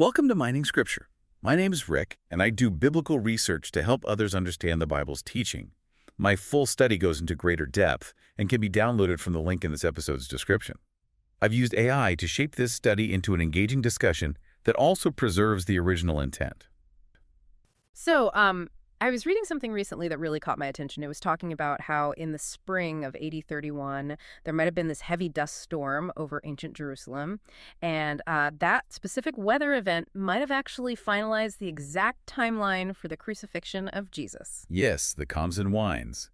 Welcome to Mining Scripture. My name is Rick, and I do biblical research to help others understand the Bible's teaching. My full study goes into greater depth and can be downloaded from the link in this episode's description. I've used AI to shape this study into an engaging discussion that also preserves the original intent. So, I was reading something recently that really caught my attention. It was talking about how in the spring of AD 31, there might have been this heavy dust storm over ancient Jerusalem, and that specific weather event might have actually finalized the exact timeline for the crucifixion of Jesus. Yes, the Khamsin wines.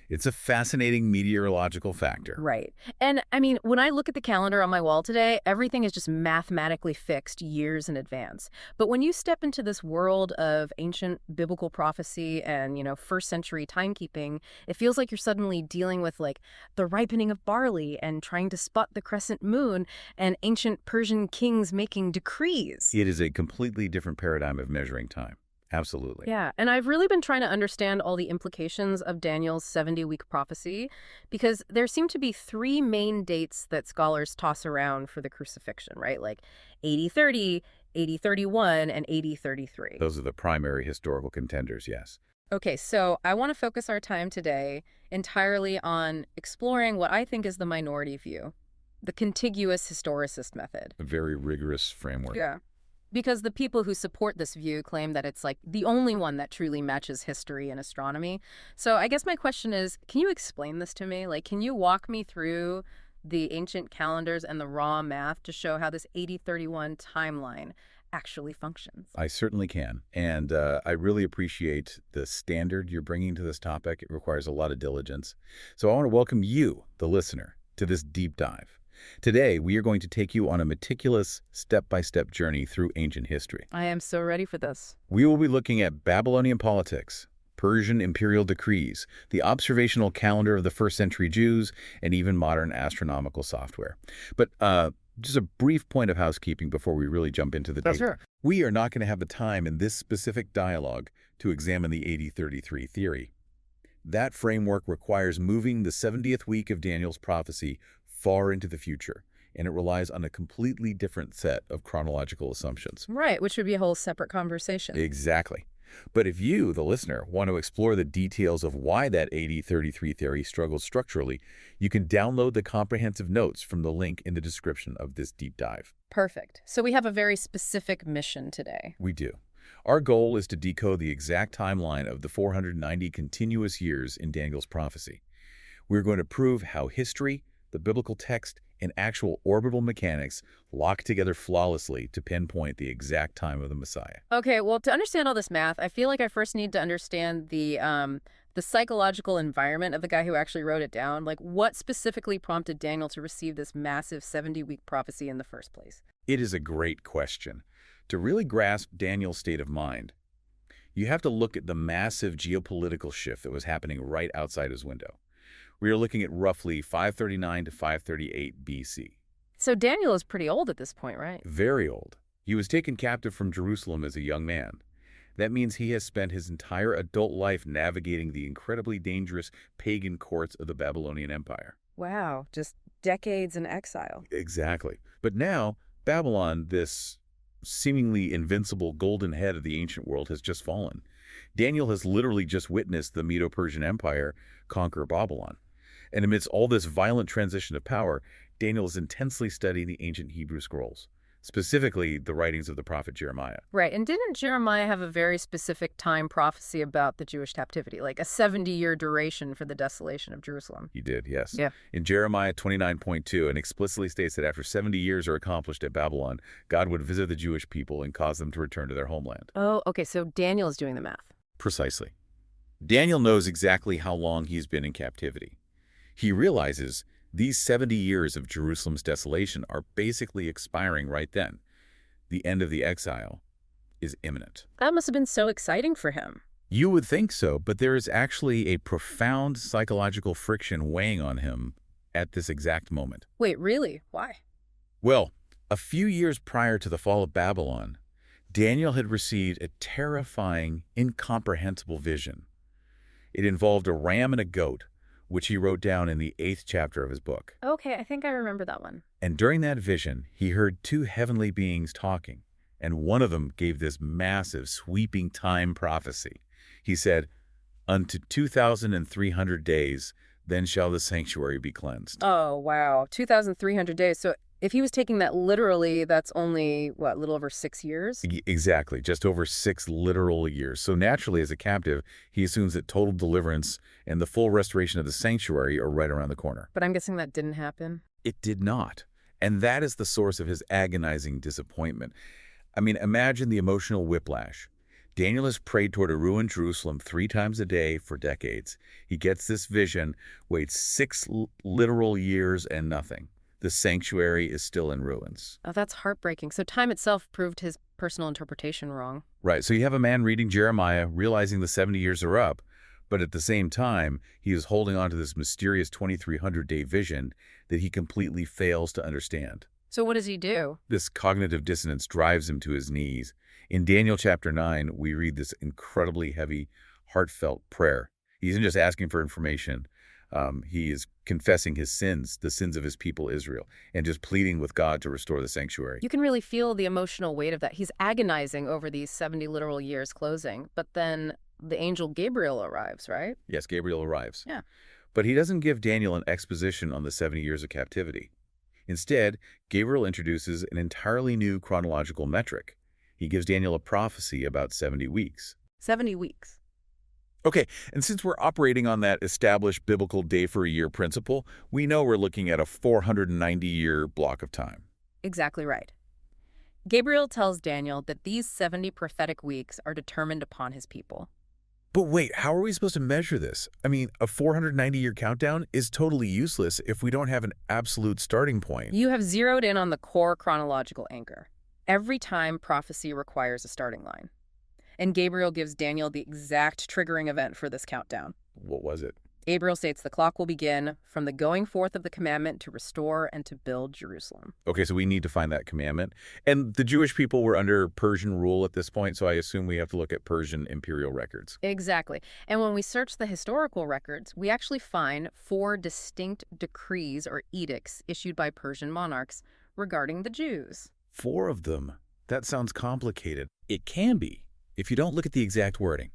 It's a fascinating meteorological factor. Right. And I mean, when I look at the calendar on my wall today, everything is just mathematically fixed years in advance. But when you step into this world of ancient biblical prophecy and, first century timekeeping, it feels like you're suddenly dealing with like the ripening of barley and trying to spot the crescent moon and ancient Persian kings making decrees. It is a completely different paradigm of measuring time. Absolutely. Yeah, and I've really been trying to understand all the implications of Daniel's 70-week prophecy because there seem to be three main dates that scholars toss around for the crucifixion, right? Like AD 30, AD 31, and AD 33. Those are the primary historical contenders, yes. Okay, so I want to focus our time today entirely on exploring what I think is the minority view, the contiguous historicist method. A very rigorous framework. Yeah. Because the people who support this view claim that it's like the only one that truly matches history and astronomy. So I guess my question is, can you explain this to me? Like, can you walk me through the ancient calendars and the raw math to show how this AD 31 timeline actually functions? I certainly can. And I really appreciate the standard you're bringing to this topic. It requires a lot of diligence. So I want to welcome you, the listener, to this deep dive. Today, we are going to take you on a meticulous, step-by-step journey through ancient history. I am so ready for this. We will be looking at Babylonian politics, Persian imperial decrees, the observational calendar of the first century Jews, and even modern astronomical software. But just a brief point of housekeeping before we really jump into the data. Sure. We are not going to have the time in this specific dialogue to examine the AD 33 theory. That framework requires moving the 70th week of Daniel's prophecy far into the future, and it relies on a completely different set of chronological assumptions. Right, which would be a whole separate conversation. Exactly. But if you, the listener, want to explore the details of why that AD 33 theory struggles structurally, you can download the comprehensive notes from the link in the description of this deep dive. Perfect. So we have a very specific mission today. We do. Our goal is to decode the exact timeline of the 490 continuous years in Daniel's prophecy. We're going to prove how history, the biblical text, and actual orbital mechanics lock together flawlessly to pinpoint the exact time of the Messiah. Okay, well, to understand all this math, I feel like I first need to understand the psychological environment of the guy who actually wrote it down. Like, what specifically prompted Daniel to receive this massive 70-week prophecy in the first place? It is a great question. To really grasp Daniel's state of mind, you have to look at the massive geopolitical shift that was happening right outside his window. We are looking at roughly 539 to 538 BC. So Daniel is pretty old at this point, right? Very old. He was taken captive from Jerusalem as a young man. That means he has spent his entire adult life navigating the incredibly dangerous pagan courts of the Babylonian Empire. Wow, just decades in exile. Exactly. But now, Babylon, this seemingly invincible golden head of the ancient world, has just fallen. Daniel has literally just witnessed the Medo-Persian Empire conquer Babylon. And amidst all this violent transition of power, Daniel is intensely studying the ancient Hebrew scrolls, specifically the writings of the prophet Jeremiah. Right, and didn't Jeremiah have a very specific time prophecy about the Jewish captivity, like a 70-year duration for the desolation of Jerusalem? He did, yes. Yeah. In Jeremiah 29.2, and explicitly states that after 70 years are accomplished at Babylon, God would visit the Jewish people and cause them to return to their homeland. Oh, okay, so Daniel is doing the math. Precisely. Daniel knows exactly how long he's been in captivity. He realizes these 70 years of Jerusalem's desolation are basically expiring right then. The end of the exile is imminent. That must have been so exciting for him. You would think so, but there is actually a profound psychological friction weighing on him at this exact moment. Wait, really? Why? Well, a few years prior to the fall of Babylon, Daniel had received a terrifying, incomprehensible vision. It involved a ram and a goat, which he wrote down in the 8th chapter of his book. Okay, I think I remember that one. And during that vision, he heard two heavenly beings talking, And one of them gave this massive, sweeping time prophecy. He said, "Unto 2,300 days, then shall the sanctuary be cleansed." Oh, wow. 2,300 days. So if he was taking that literally, that's only, what, a little over 6 years? Exactly, just over 6 literal years. So naturally, as a captive, he assumes that total deliverance and the full restoration of the sanctuary are right around the corner. But I'm guessing that didn't happen. It did not. And that is the source of his agonizing disappointment. I mean, imagine the emotional whiplash. Daniel has prayed toward a ruined Jerusalem 3 times a day for decades. He gets this vision, waits 6 literal years and nothing. The sanctuary is still in ruins. Oh, that's heartbreaking. So time itself proved his personal interpretation wrong. Right, so you have a man reading Jeremiah, realizing the 70 years are up, but at the same time, he is holding on to this mysterious 2,300-day vision that he completely fails to understand. So what does he do? This cognitive dissonance drives him to his knees. In Daniel chapter 9, we read this incredibly heavy, heartfelt prayer. He isn't just asking for information. He is confessing his sins, the sins of his people Israel, and just pleading with God to restore the sanctuary. You can really feel the emotional weight of that. He's agonizing over these 70 literal years closing, but then the angel Gabriel arrives, right? Yes, Gabriel arrives. Yeah. But he doesn't give Daniel an exposition on the 70 years of captivity. Instead, Gabriel introduces an entirely new chronological metric. He gives Daniel a prophecy about 70 weeks. 70 weeks. Okay, and since we're operating on that established biblical day-for-a-year principle, we know we're looking at a 490-year block of time. Exactly right. Gabriel tells Daniel that these 70 prophetic weeks are determined upon his people. But wait, how are we supposed to measure this? I mean, a 490-year countdown is totally useless if we don't have an absolute starting point. You have zeroed in on the core chronological anchor. Every time prophecy requires a starting line. And Gabriel gives Daniel the exact triggering event for this countdown. What was it? Gabriel states the clock will begin from the going forth of the commandment to restore and to build Jerusalem. Okay, so we need to find that commandment. And the Jewish people were under Persian rule at this point, so I assume we have to look at Persian imperial records. Exactly. And when we search the historical records, we actually find 4 distinct decrees or edicts issued by Persian monarchs regarding the Jews. 4 of them? That sounds complicated. It can be, if you don't look at the exact wording.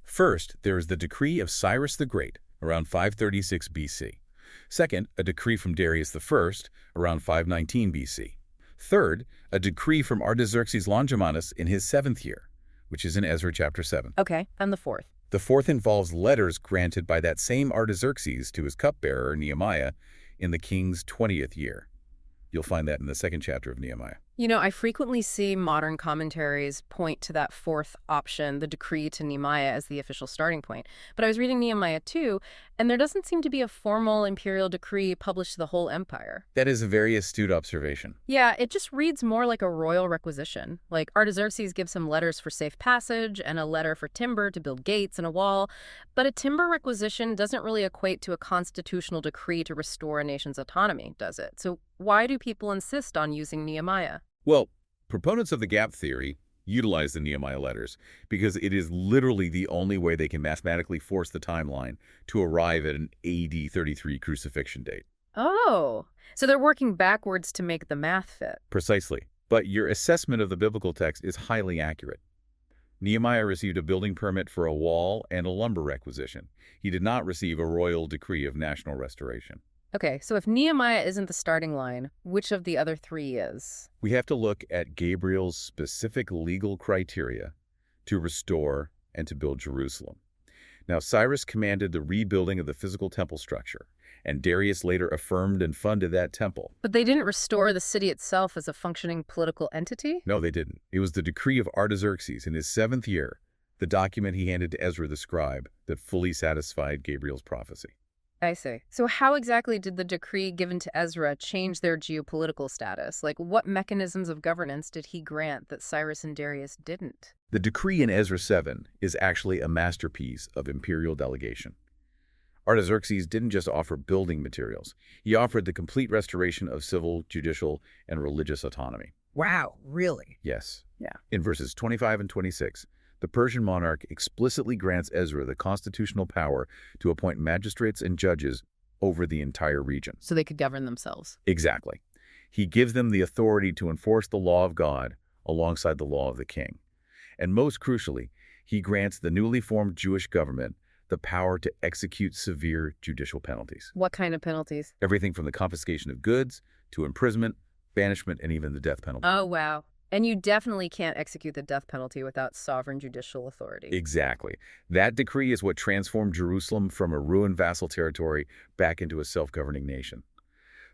First, there is the decree of Cyrus the Great, around 536 BC. Second, a decree from Darius I, around 519 BC. Third, a decree from Artaxerxes Longimanus in his 7th year, which is in Ezra chapter 7. Okay, and the 4th? The 4th involves letters granted by that same Artaxerxes to his cupbearer, Nehemiah, in the king's 20th year. You'll find that in the 2nd chapter of Nehemiah. You know, I frequently see modern commentaries point to that 4th option, the decree to Nehemiah, as the official starting point. But I was reading Nehemiah too, and there doesn't seem to be a formal imperial decree published to the whole empire. That is a very astute observation. Yeah, it just reads more like a royal requisition. Like Artaxerxes gives him letters for safe passage and a letter for timber to build gates and a wall. But a timber requisition doesn't really equate to a constitutional decree to restore a nation's autonomy, does it? So why do people insist on using Nehemiah? Well, proponents of the gap theory utilize the Nehemiah letters because it is literally the only way they can mathematically force the timeline to arrive at an AD 33 crucifixion date. Oh, so they're working backwards to make the math fit. Precisely. But your assessment of the biblical text is highly accurate. Nehemiah received a building permit for a wall and a lumber requisition. He did not receive a royal decree of national restoration. Okay, so if Nehemiah isn't the starting line, which of the other 3 is? We have to look at Gabriel's specific legal criteria to restore and to build Jerusalem. Now, Cyrus commanded the rebuilding of the physical temple structure, and Darius later affirmed and funded that temple. But they didn't restore the city itself as a functioning political entity? No, they didn't. It was the decree of Artaxerxes in his 7th year, the document he handed to Ezra the scribe, that fully satisfied Gabriel's prophecy. I see. So how exactly did the decree given to Ezra change their geopolitical status? Like, what mechanisms of governance did he grant that Cyrus and Darius didn't? The decree in Ezra 7 is actually a masterpiece of imperial delegation. Artaxerxes didn't just offer building materials. He offered the complete restoration of civil, judicial, and religious autonomy. Wow, really? Yes. Yeah. In verses 25 and 26, the Persian monarch explicitly grants Ezra the constitutional power to appoint magistrates and judges over the entire region. So they could govern themselves. Exactly. He gives them the authority to enforce the law of God alongside the law of the king. And most crucially, he grants the newly formed Jewish government the power to execute severe judicial penalties. What kind of penalties? Everything from the confiscation of goods to imprisonment, banishment, and even the death penalty. Oh, wow. And you definitely can't execute the death penalty without sovereign judicial authority. Exactly. That decree is what transformed Jerusalem from a ruined vassal territory back into a self-governing nation.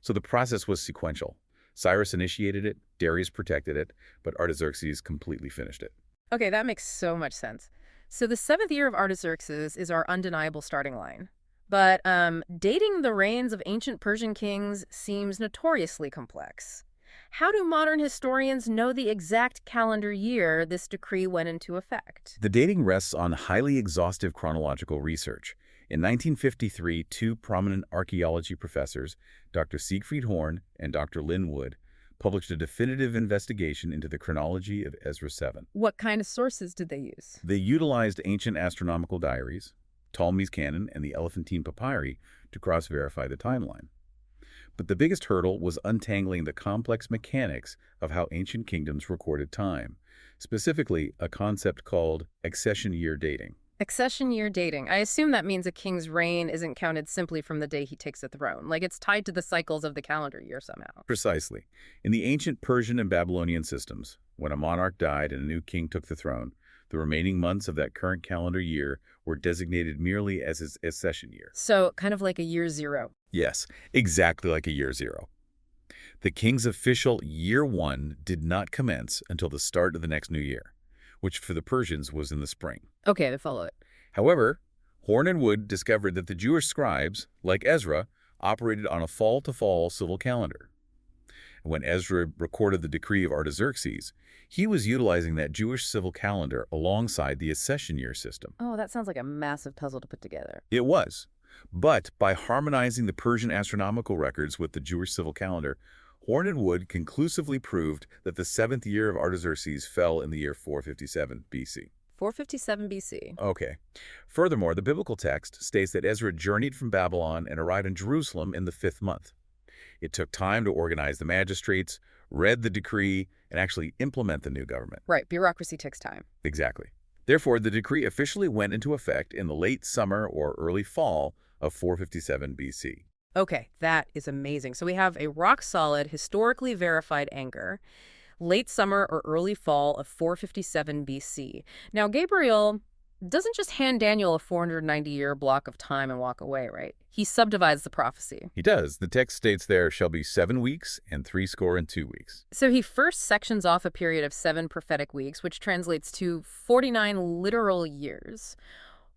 So the process was sequential. Cyrus initiated it, Darius protected it, but Artaxerxes completely finished it. Okay, that makes so much sense. So the 7th year of Artaxerxes is our undeniable starting line. But dating the reigns of ancient Persian kings seems notoriously complex. How do modern historians know the exact calendar year this decree went into effect? The dating rests on highly exhaustive chronological research. In 1953, two prominent archaeology professors, Dr. Siegfried Horn and Dr. Lynn Wood, published a definitive investigation into the chronology of Ezra 7. What kind of sources did they use? They utilized ancient astronomical diaries, Ptolemy's canon, and the Elephantine papyri to cross-verify the timeline. But the biggest hurdle was untangling the complex mechanics of how ancient kingdoms recorded time, specifically a concept called Accession-Year dating. Accession-Year dating. I assume that means a king's reign isn't counted simply from the day he takes the throne. Like it's tied to the cycles of the calendar year somehow. Precisely. In the ancient Persian and Babylonian systems, when a monarch died and a new king took the throne, the remaining months of that current calendar year were designated merely as his accession year. So kind of like a year zero. Yes, exactly like a year zero. The king's official year one did not commence until the start of the next new year, which for the Persians was in the spring. Okay, I follow it. However, Horn and Wood discovered that the Jewish scribes, like Ezra, operated on a fall-to-fall civil calendar. When Ezra recorded the decree of Artaxerxes, he was utilizing that Jewish civil calendar alongside the Accession-Year system. Oh, that sounds like a massive puzzle to put together. It was. But by harmonizing the Persian astronomical records with the Jewish civil calendar, Horn and Wood conclusively proved that the 7th year of Artaxerxes fell in the year 457 BC. 457 BC. Okay. Furthermore, the biblical text states that Ezra journeyed from Babylon and arrived in Jerusalem in the 5th month. It took time to organize the magistrates, read the decree, and actually implement the new government. Right, bureaucracy takes time. Exactly. Therefore, the decree officially went into effect in the late summer or early fall of 457 BC. Okay, that is amazing. So we have a rock-solid, historically verified anchor, late summer or early fall of 457 BC. Now, Gabriel doesn't just hand Daniel a 490-year block of time and walk away, right? He subdivides the prophecy. He does. The text states there shall be 7 weeks and 62 weeks. So he first sections off a period of 7 prophetic weeks, which translates to 49 literal years.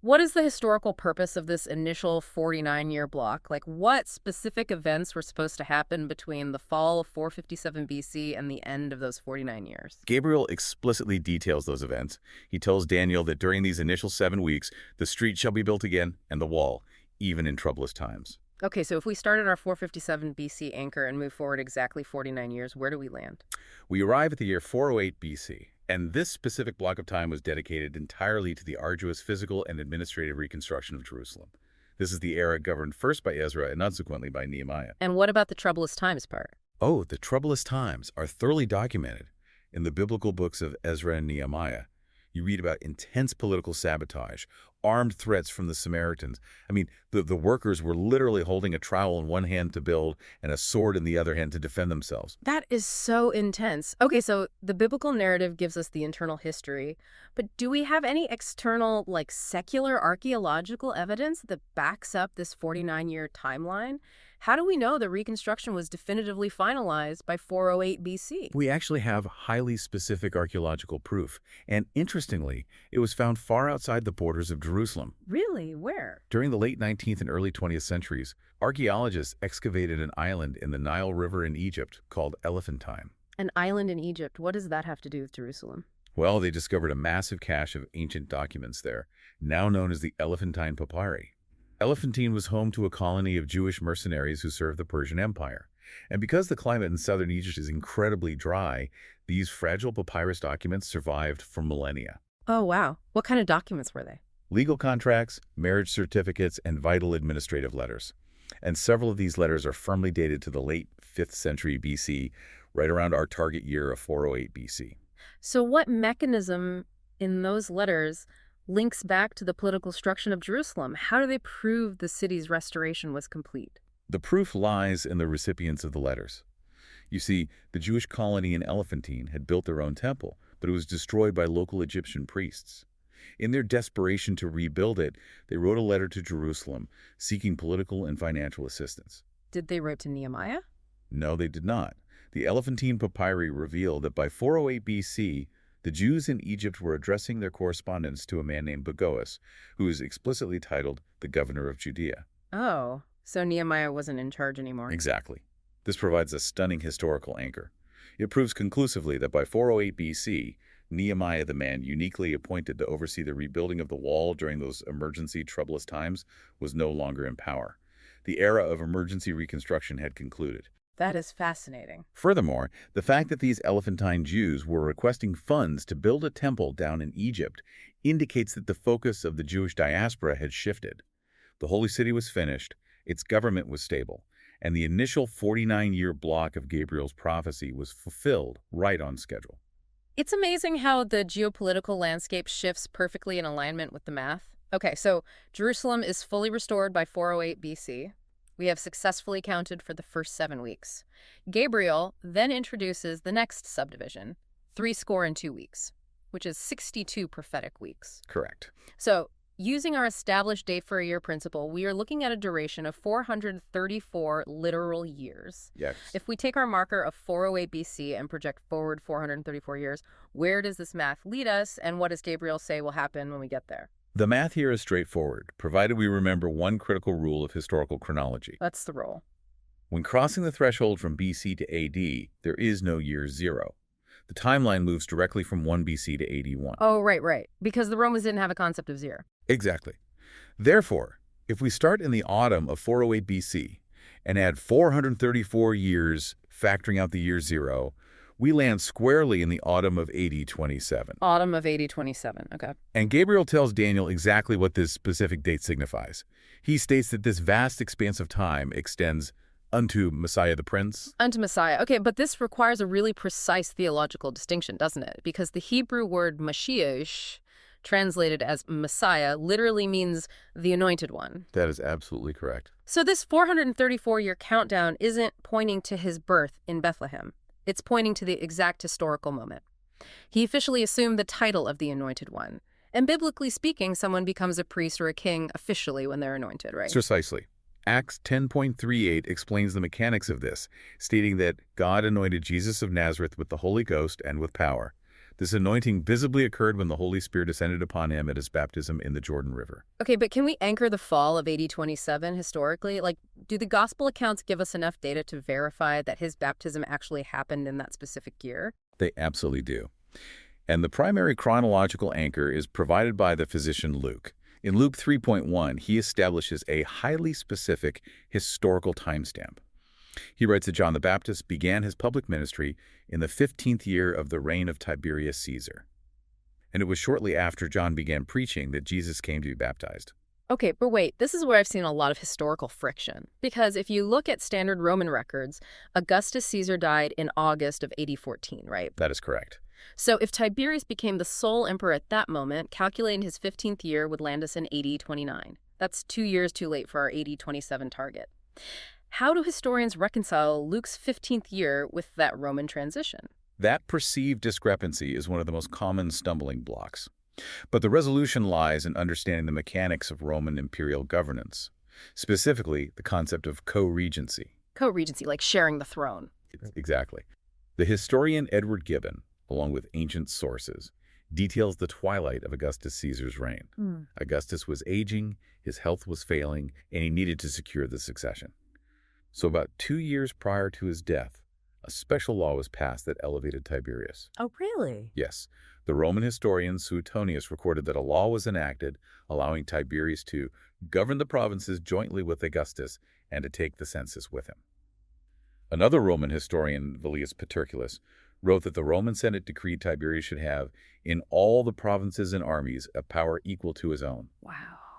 What is the historical purpose of this initial 49-year block? Like, what specific events were supposed to happen between the fall of 457 BC and the end of those 49 years? Gabriel explicitly details those events. He tells Daniel that during these initial 7 weeks, the street shall be built again and the wall, even in troublous times. Okay, so if we started our 457 BC anchor and move forward exactly 49 years, where do we land? We arrive at the year 408 BC. And this specific block of time was dedicated entirely to the arduous physical and administrative reconstruction of Jerusalem. This is the era governed first by Ezra and subsequently by Nehemiah. And what about the troublous times part? Oh, the troublous times are thoroughly documented in the biblical books of Ezra and Nehemiah. You read about intense political sabotage, armed threats from the Samaritans. I mean, the workers were literally holding a trowel in one hand to build and a sword in the other hand to defend themselves. That is so intense. Okay, so the biblical narrative gives us the internal history, but do we have any external, like secular archaeological evidence that backs up this 49-year timeline? How do we know the reconstruction was definitively finalized by 408 BC? We actually have highly specific archaeological proof, and interestingly, it was found far outside the borders of Jerusalem. Really? Where? During the late 19th and early 20th centuries, archaeologists excavated an island in the Nile River in Egypt called Elephantine. An island in Egypt. What does that have to do with Jerusalem? Well, they discovered a massive cache of ancient documents there, now known as the Elephantine papyri. Elephantine was home to a colony of Jewish mercenaries who served the Persian Empire. And because the climate in southern Egypt is incredibly dry, these fragile papyrus documents survived for millennia. Oh, wow. What kind of documents were they? Legal contracts, marriage certificates, and vital administrative letters. And several of these letters are firmly dated to the late 5th century BC, right around our target year of 408 BC. So what mechanism in those letters links back to the political structure of Jerusalem? How do they prove the city's restoration was complete? The proof lies in the recipients of the letters. You see, the Jewish colony in Elephantine had built their own temple, but it was destroyed by local Egyptian priests. In their desperation to rebuild it, they wrote a letter to Jerusalem seeking political and financial assistance. Did they write to Nehemiah? No, they did not. The Elephantine papyri reveal that by 408 BC, the Jews in Egypt were addressing their correspondence to a man named Bagoas, who is explicitly titled the governor of Judea. Oh, so Nehemiah wasn't in charge anymore. Exactly. This provides a stunning historical anchor. It proves conclusively that by 408 BC, Nehemiah, the man uniquely appointed to oversee the rebuilding of the wall during those emergency, troublous times, was no longer in power. The era of emergency reconstruction had concluded. That is fascinating. Furthermore, the fact that these Elephantine Jews were requesting funds to build a temple down in Egypt indicates that the focus of the Jewish diaspora had shifted. The Holy City was finished, its government was stable, and the initial 49-year block of Gabriel's prophecy was fulfilled right on schedule. It's amazing how the geopolitical landscape shifts perfectly in alignment with the math. Okay, so Jerusalem is fully restored by 408 BC. We have successfully counted for the first 7 weeks. Gabriel then introduces the next subdivision, 62 weeks, which is 62 prophetic weeks. Correct. So, using our established day for a year principle, we are looking at a duration of 434 literal years. Yes. If we take our marker of 408 BC and project forward 434 years, where does this math lead us, and what does Gabriel say will happen when we get there? The math here is straightforward, provided we remember one critical rule of historical chronology. That's the rule. When crossing the threshold from BC to AD, there is no year zero. The timeline moves directly from 1 BC to AD 1. Oh, right. Because the Romans didn't have a concept of zero. Exactly. Therefore, if we start in the autumn of 408 BC and add 434 years, factoring out the year zero, we land squarely in the autumn of AD 27. Autumn of AD 27, okay. And Gabriel tells Daniel exactly what this specific date signifies. He states that this vast expanse of time extends unto Messiah the Prince. Unto Messiah. Okay, but this requires a really precise theological distinction, doesn't it? Because the Hebrew word Mashiach, translated as Messiah, literally means the anointed one. That is absolutely correct. So this 434-year countdown isn't pointing to his birth in Bethlehem. It's pointing to the exact historical moment. He officially assumed the title of the anointed one. And biblically speaking, someone becomes a priest or a king officially when they're anointed, right? Precisely. Acts 10.38 explains the mechanics of this, stating that God anointed Jesus of Nazareth with the Holy Ghost and with power. This anointing visibly occurred when the Holy Spirit descended upon him at his baptism in the Jordan River. Okay, but can we anchor the fall of AD 27 historically? Like, do the gospel accounts give us enough data to verify that his baptism actually happened in that specific year? They absolutely do. And the primary chronological anchor is provided by the physician Luke. In Luke 3.1, he establishes a highly specific historical timestamp. He writes that John the Baptist began his public ministry in the 15th year of the reign of Tiberius Caesar. And it was shortly after John began preaching that Jesus came to be baptized. Okay, but wait, this is where I've seen a lot of historical friction. Because if you look at standard Roman records, Augustus Caesar died in August of AD 14, right? That is correct. So if Tiberius became the sole emperor at that moment, calculating his 15th year would land us in AD 29. That's 2 years too late for our AD 27 target. How do historians reconcile Luke's 15th year with that Roman transition? That perceived discrepancy is one of the most common stumbling blocks. But the resolution lies in understanding the mechanics of Roman imperial governance, specifically the concept of co-regency. Co-regency, like sharing the throne. Exactly. The historian Edward Gibbon, along with ancient sources, details the twilight of Augustus Caesar's reign. Augustus was aging, his health was failing, and he needed to secure the succession. So about 2 years prior to his death, a special law was passed that elevated Tiberius. Oh, really? Yes. The Roman historian Suetonius recorded that a law was enacted allowing Tiberius to govern the provinces jointly with Augustus and to take the census with him. Another Roman historian, Velius Paterculus, wrote that the Roman Senate decreed Tiberius should have, in all the provinces and armies, a power equal to his own. Wow.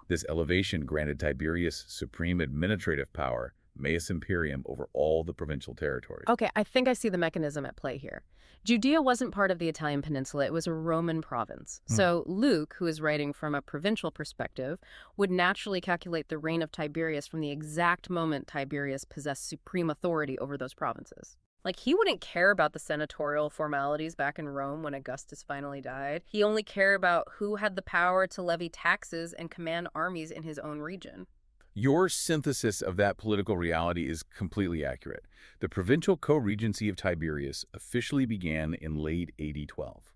This elevation granted Tiberius supreme administrative power, meius imperium, over all the provincial territories. Okay, I think I see the mechanism at play here. Judea wasn't part of the Italian peninsula. It was a Roman province. So Luke, who is writing from a provincial perspective, would naturally calculate the reign of Tiberius from the exact moment Tiberius possessed supreme authority over those provinces. Like, he wouldn't care about the senatorial formalities back in Rome when Augustus finally died. He only cared about who had the power to levy taxes and command armies in his own region. Your synthesis of that political reality is completely accurate. The provincial co-regency of Tiberius officially began in late AD 12.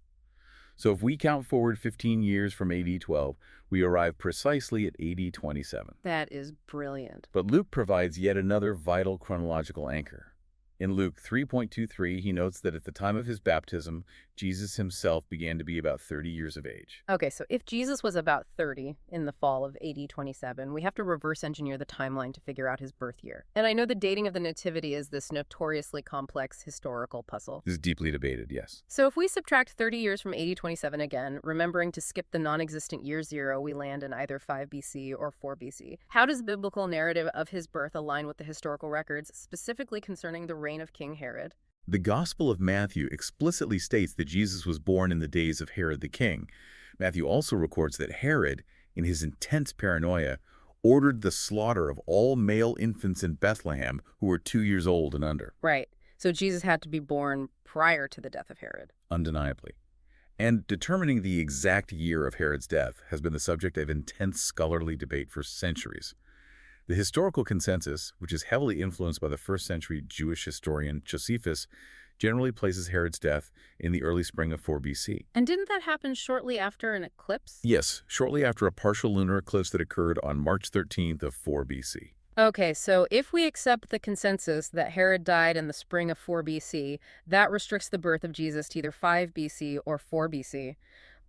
So if we count forward 15 years from AD 12, we arrive precisely at AD 27. That is brilliant. But Luke provides yet another vital chronological anchor. In Luke 3.23, he notes that at the time of his baptism, Jesus himself began to be about 30 years of age. Okay, so if Jesus was about 30 in the fall of AD 27, we have to reverse engineer the timeline to figure out his birth year. And I know the dating of the Nativity is this notoriously complex historical puzzle. This is deeply debated, yes. So if we subtract 30 years from AD 27 again, remembering to skip the non-existent year 0, we land in either 5 BC or 4 BC. How does the biblical narrative of his birth align with the historical records, specifically concerning the reign of King Herod? The Gospel of Matthew explicitly states that Jesus was born in the days of Herod the king. Matthew also records that Herod, in his intense paranoia, ordered the slaughter of all male infants in Bethlehem who were 2 years old and under. Right. So Jesus had to be born prior to the death of Herod. Undeniably. And determining the exact year of Herod's death has been the subject of intense scholarly debate for centuries. The historical consensus, which is heavily influenced by the first-century Jewish historian Josephus, generally places Herod's death in the early spring of 4 BC. And didn't that happen shortly after an eclipse? Yes, shortly after a partial lunar eclipse that occurred on March 13th of 4 BC. Okay, so if we accept the consensus that Herod died in the spring of 4 BC, that restricts the birth of Jesus to either 5 BC or 4 BC.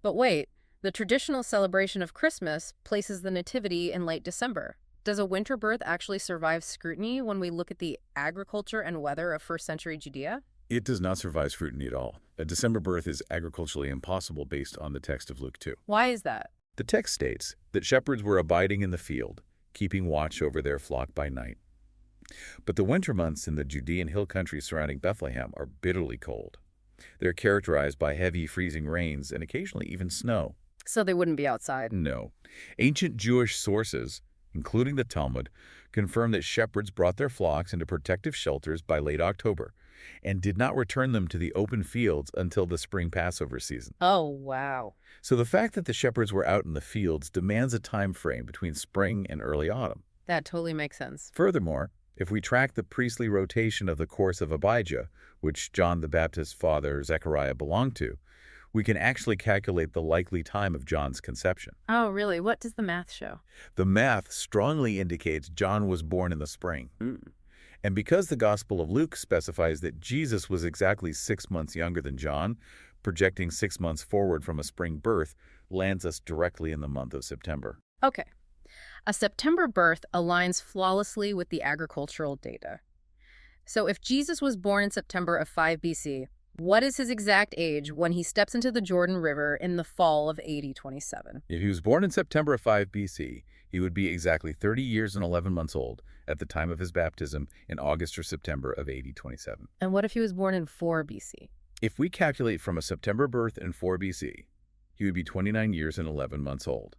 But wait, the traditional celebration of Christmas places the Nativity in late December. Does a winter birth actually survive scrutiny when we look at the agriculture and weather of first-century Judea? It does not survive scrutiny at all. A December birth is agriculturally impossible based on the text of Luke 2. Why is that? The text states that shepherds were abiding in the field, keeping watch over their flock by night. But the winter months in the Judean hill country surrounding Bethlehem are bitterly cold. They're characterized by heavy freezing rains and occasionally even snow. So they wouldn't be outside? No. Ancient Jewish sources, including the Talmud, confirm that shepherds brought their flocks into protective shelters by late October and did not return them to the open fields until the spring Passover season. Oh, wow. So the fact that the shepherds were out in the fields demands a time frame between spring and early autumn. That totally makes sense. Furthermore, if we track the priestly rotation of the course of Abijah, which John the Baptist's father Zechariah belonged to, we can actually calculate the likely time of John's conception. Oh, really? What does the math show? The math strongly indicates John was born in the spring. And because the Gospel of Luke specifies that Jesus was exactly 6 months younger than John, projecting 6 months forward from a spring birth lands us directly in the month of September. Okay. A September birth aligns flawlessly with the agricultural data. So if Jesus was born in September of 5 BC, what is his exact age when he steps into the Jordan River in the fall of AD 27? If he was born in September of 5 BC, he would be exactly 30 years and 11 months old at the time of his baptism in August or September of AD 27. And what if he was born in 4 BC? If we calculate from a September birth in 4 BC, he would be 29 years and 11 months old.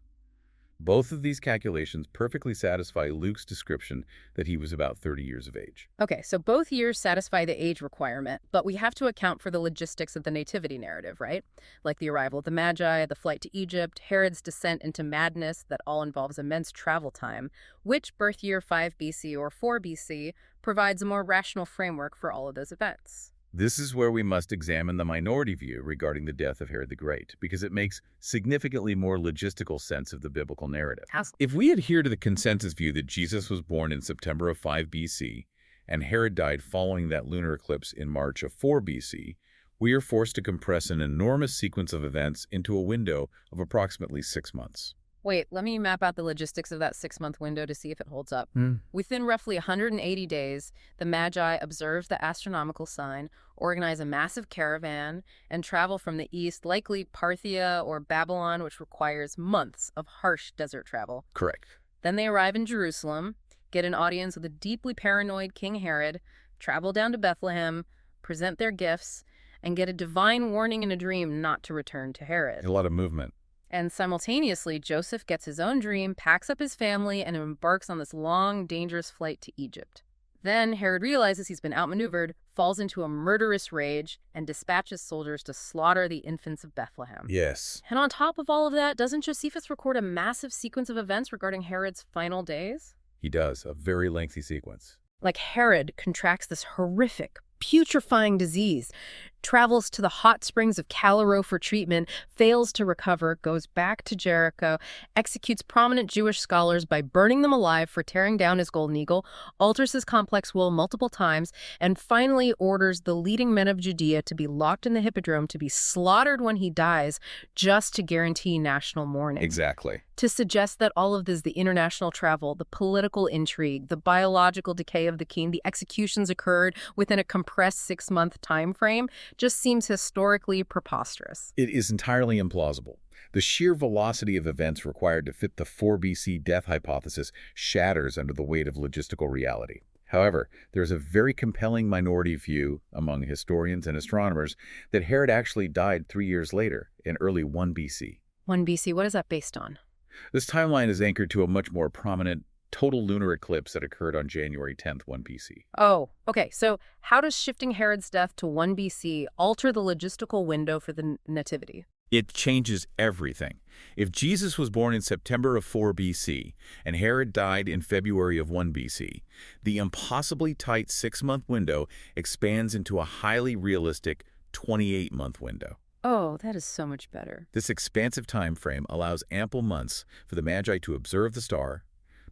Both of these calculations perfectly satisfy Luke's description that he was about 30 years of age. Okay, so both years satisfy the age requirement, but we have to account for the logistics of the Nativity narrative, right? Like the arrival of the Magi, the flight to Egypt, Herod's descent into madness that all involves immense travel time. Which birth year 5 BC or 4 BC provides a more rational framework for all of those events? This is where we must examine the minority view regarding the death of Herod the Great, because it makes significantly more logistical sense of the biblical narrative. If we adhere to the consensus view that Jesus was born in September of 5 BC and Herod died following that lunar eclipse in March of 4 BC, we are forced to compress an enormous sequence of events into a window of approximately 6 months. Wait, let me map out the logistics of that 6-month window to see if it holds up. Within roughly 180 days, the Magi observe the astronomical sign, organize a massive caravan, and travel from the east, likely Parthia or Babylon, which requires months of harsh desert travel. Correct. Then they arrive in Jerusalem, get an audience with a deeply paranoid King Herod, travel down to Bethlehem, present their gifts, and get a divine warning in a dream not to return to Herod. A lot of movement. And simultaneously, Joseph gets his own dream, packs up his family, and embarks on this long, dangerous flight to Egypt. Then Herod realizes he's been outmaneuvered, falls into a murderous rage, and dispatches soldiers to slaughter the infants of Bethlehem. Yes. And on top of all of that, doesn't Josephus record a massive sequence of events regarding Herod's final days? He does, a very lengthy sequence. Like Herod contracts this horrific, putrefying disease, travels to the hot springs of Galio for treatment, fails to recover, goes back to Jericho, executes prominent Jewish scholars by burning them alive for tearing down his golden eagle, alters his complex will multiple times, and finally orders the leading men of Judea to be locked in the hippodrome to be slaughtered when he dies, just to guarantee national mourning. Exactly. To suggest that all of this, the international travel, the political intrigue, the biological decay of the king, the executions occurred within a compressed 6-month time frame, just seems historically preposterous. It is entirely implausible. The sheer velocity of events required to fit the 4 BC death hypothesis shatters under the weight of logistical reality. However, there is a very compelling minority view among historians and astronomers that Herod actually died 3 years later, in early 1 BC. 1 BC, what is that based on? This timeline is anchored to a much more prominent total lunar eclipse that occurred on January 10th, 1 BC. Oh, okay. So how does shifting Herod's death to 1 BC alter the logistical window for the Nativity? It changes everything. If Jesus was born in September of 4 BC and Herod died in February of 1 BC, the impossibly tight 6-month window expands into a highly realistic 28-month window. Oh, that is so much better. This expansive time frame allows ample months for the Magi to observe the star,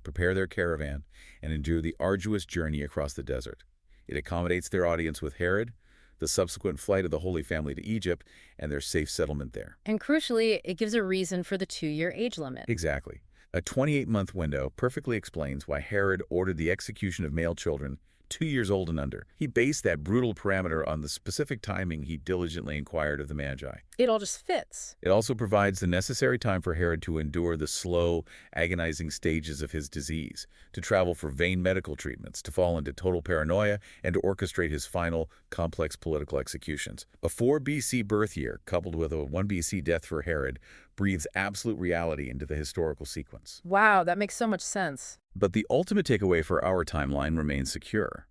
prepare their caravan, and endure the arduous journey across the desert. It accommodates their audience with Herod, the subsequent flight of the Holy Family to Egypt, and their safe settlement there. And crucially, it gives a reason for the 2-year age limit. Exactly. A 28-month window perfectly explains why Herod ordered the execution of male children 2 years old and under. He based that brutal parameter on the specific timing he diligently inquired of the Magi. It all just fits. It also provides the necessary time for Herod to endure the slow, agonizing stages of his disease, to travel for vain medical treatments, to fall into total paranoia, and to orchestrate his final, complex political executions. A 4 BC birth year, coupled with a 1 BC death for Herod, breathes absolute reality into the historical sequence. Wow, that makes so much sense. But the ultimate takeaway for our timeline remains secure.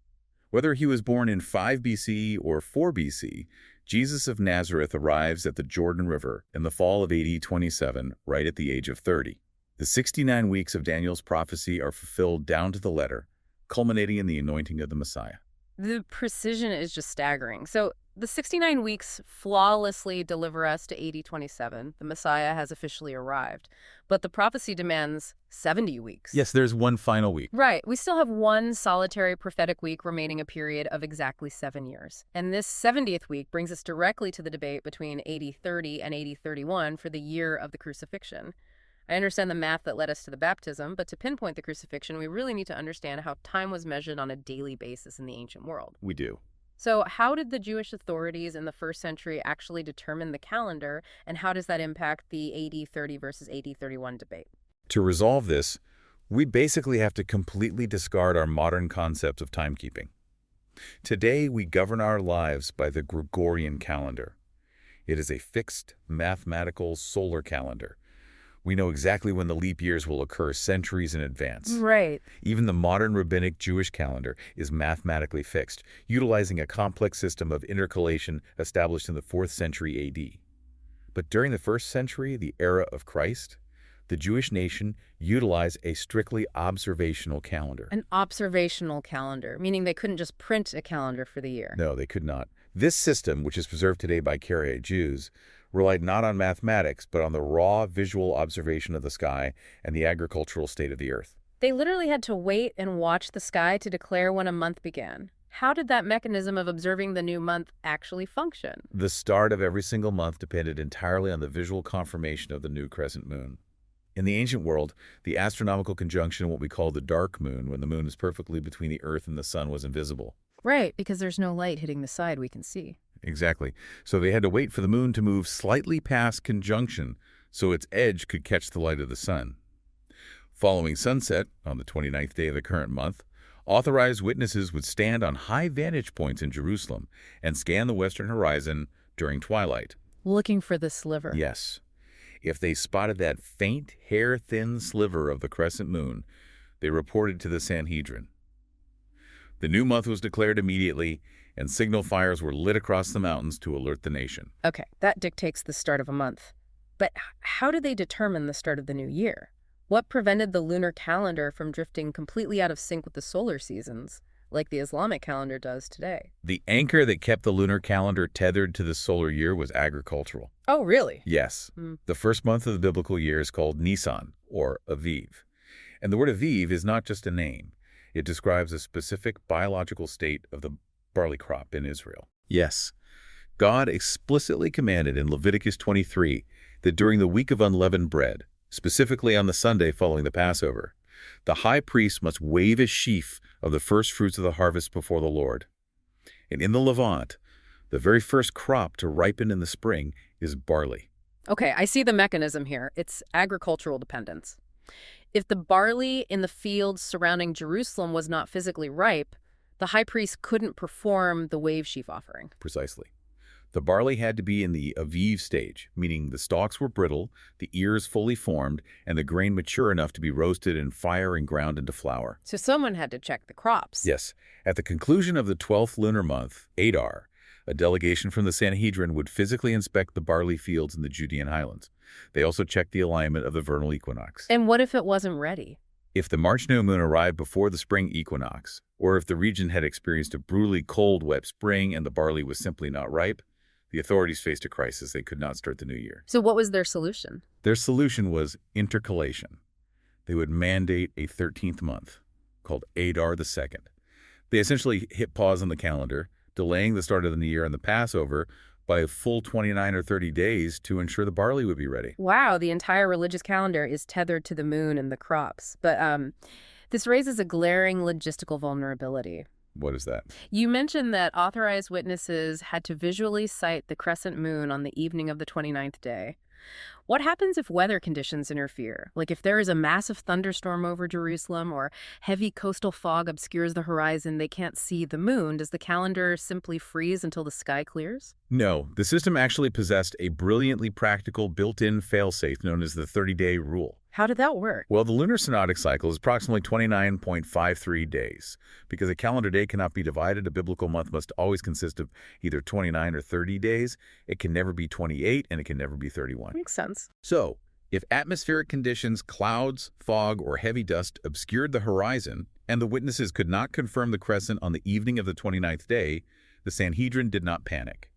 Whether he was born in 5 BC or 4 BC, Jesus of Nazareth arrives at the Jordan River in the fall of AD 27, right at the age of 30. The 69 weeks of Daniel's prophecy are fulfilled down to the letter, culminating in the anointing of the Messiah. The precision is just staggering. So the 69 weeks flawlessly deliver us to AD 27. The Messiah has officially arrived. But the prophecy demands 70 weeks. Yes, there's one final week. Right. We still have one solitary prophetic week remaining, a period of exactly 7 years. And this 70th week brings us directly to the debate between AD 30 and AD 31 for the year of the crucifixion. I understand the math that led us to the baptism, but to pinpoint the crucifixion, we really need to understand how time was measured on a daily basis in the ancient world. We do. So how did the Jewish authorities in the 1st century actually determine the calendar, and how does that impact the AD 30 versus AD 31 debate? To resolve this, we basically have to completely discard our modern concepts of timekeeping. Today, we govern our lives by the Gregorian calendar. It is a fixed, mathematical solar calendar. We know exactly when the leap years will occur centuries in advance. Right. Even the modern rabbinic Jewish calendar is mathematically fixed, utilizing a complex system of intercalation established in the 4th century AD. But during the 1st century, the era of Christ, the Jewish nation utilized a strictly observational calendar. An observational calendar, meaning they couldn't just print a calendar for the year. No, they could not. This system, which is preserved today by Karaite Jews, relied not on mathematics, but on the raw visual observation of the sky and the agricultural state of the earth. They literally had to wait and watch the sky to declare when a month began. How did that mechanism of observing the new month actually function? The start of every single month depended entirely on the visual confirmation of the new crescent moon. In the ancient world, the astronomical conjunction, what we call the dark moon, when the moon is perfectly between the earth and the sun, was invisible. Right, because there's no light hitting the side we can see. Exactly. So they had to wait for the moon to move slightly past conjunction so its edge could catch the light of the sun. Following sunset, on the 29th day of the current month, Authorized witnesses would stand on high vantage points in Jerusalem and scan the western horizon during twilight. Looking for the sliver. Yes. If they spotted that faint, hair-thin sliver of the crescent moon, they reported to the Sanhedrin. The new month was declared immediately, and signal fires were lit across the mountains to alert the nation. Okay, that dictates the start of a month. But how do they determine the start of the new year? What prevented the lunar calendar from drifting completely out of sync with the solar seasons, like the Islamic calendar does today? The anchor that kept the lunar calendar tethered to the solar year was agricultural. Oh, really? Yes. The first month of the biblical year is called Nisan, or Aviv. And the word Aviv is not just a name. It describes a specific biological state of the barley crop in Israel. Yes. God explicitly commanded in Leviticus 23 that during the week of unleavened bread, specifically on the Sunday following the Passover, the high priest must wave a sheaf of the first fruits of the harvest before the Lord. And in the Levant, the very first crop to ripen in the spring is barley. Okay, I see the mechanism here. It's agricultural dependence. If the barley in the fields surrounding Jerusalem was not physically ripe, the high priest couldn't perform the wave sheaf offering. Precisely. The barley had to be in the Aviv stage, meaning the stalks were brittle, the ears fully formed, and the grain mature enough to be roasted in fire and ground into flour. So someone had to check the crops. Yes. At the conclusion of the 12th lunar month, Adar, a delegation from the Sanhedrin would physically inspect the barley fields in the Judean highlands. They also checked the alignment of the vernal equinox. And what if it wasn't ready? If the March new moon arrived before the spring equinox, or if the region had experienced a brutally cold, wet spring and the barley was simply not ripe, the authorities faced a crisis. They could not start the new year. So what was their solution? Their solution was intercalation. They would mandate a 13th month, called Adar II. They essentially hit pause on the calendar, delaying the start of the new year and the Passover by a full 29 or 30 days to ensure the barley would be ready. Wow, the entire religious calendar is tethered to the moon and the crops. But this raises a glaring logistical vulnerability. What is that? You mentioned that authorized witnesses had to visually sight the crescent moon on the evening of the 29th day. What happens if weather conditions interfere? Like if there is a massive thunderstorm over Jerusalem or heavy coastal fog obscures the horizon, they can't see the moon. Does the calendar simply freeze until the sky clears? No, the system actually possessed a brilliantly practical built-in failsafe known as the 30-day rule. How did that work? Well, the lunar synodic cycle is approximately 29.53 days. Because a calendar day cannot be divided, a biblical month must always consist of either 29 or 30 days. It can never be 28, and it can never be 31. Makes sense. So, if atmospheric conditions, clouds, fog, or heavy dust obscured the horizon, and the witnesses could not confirm the crescent on the evening of the 29th day, the Sanhedrin did not panic.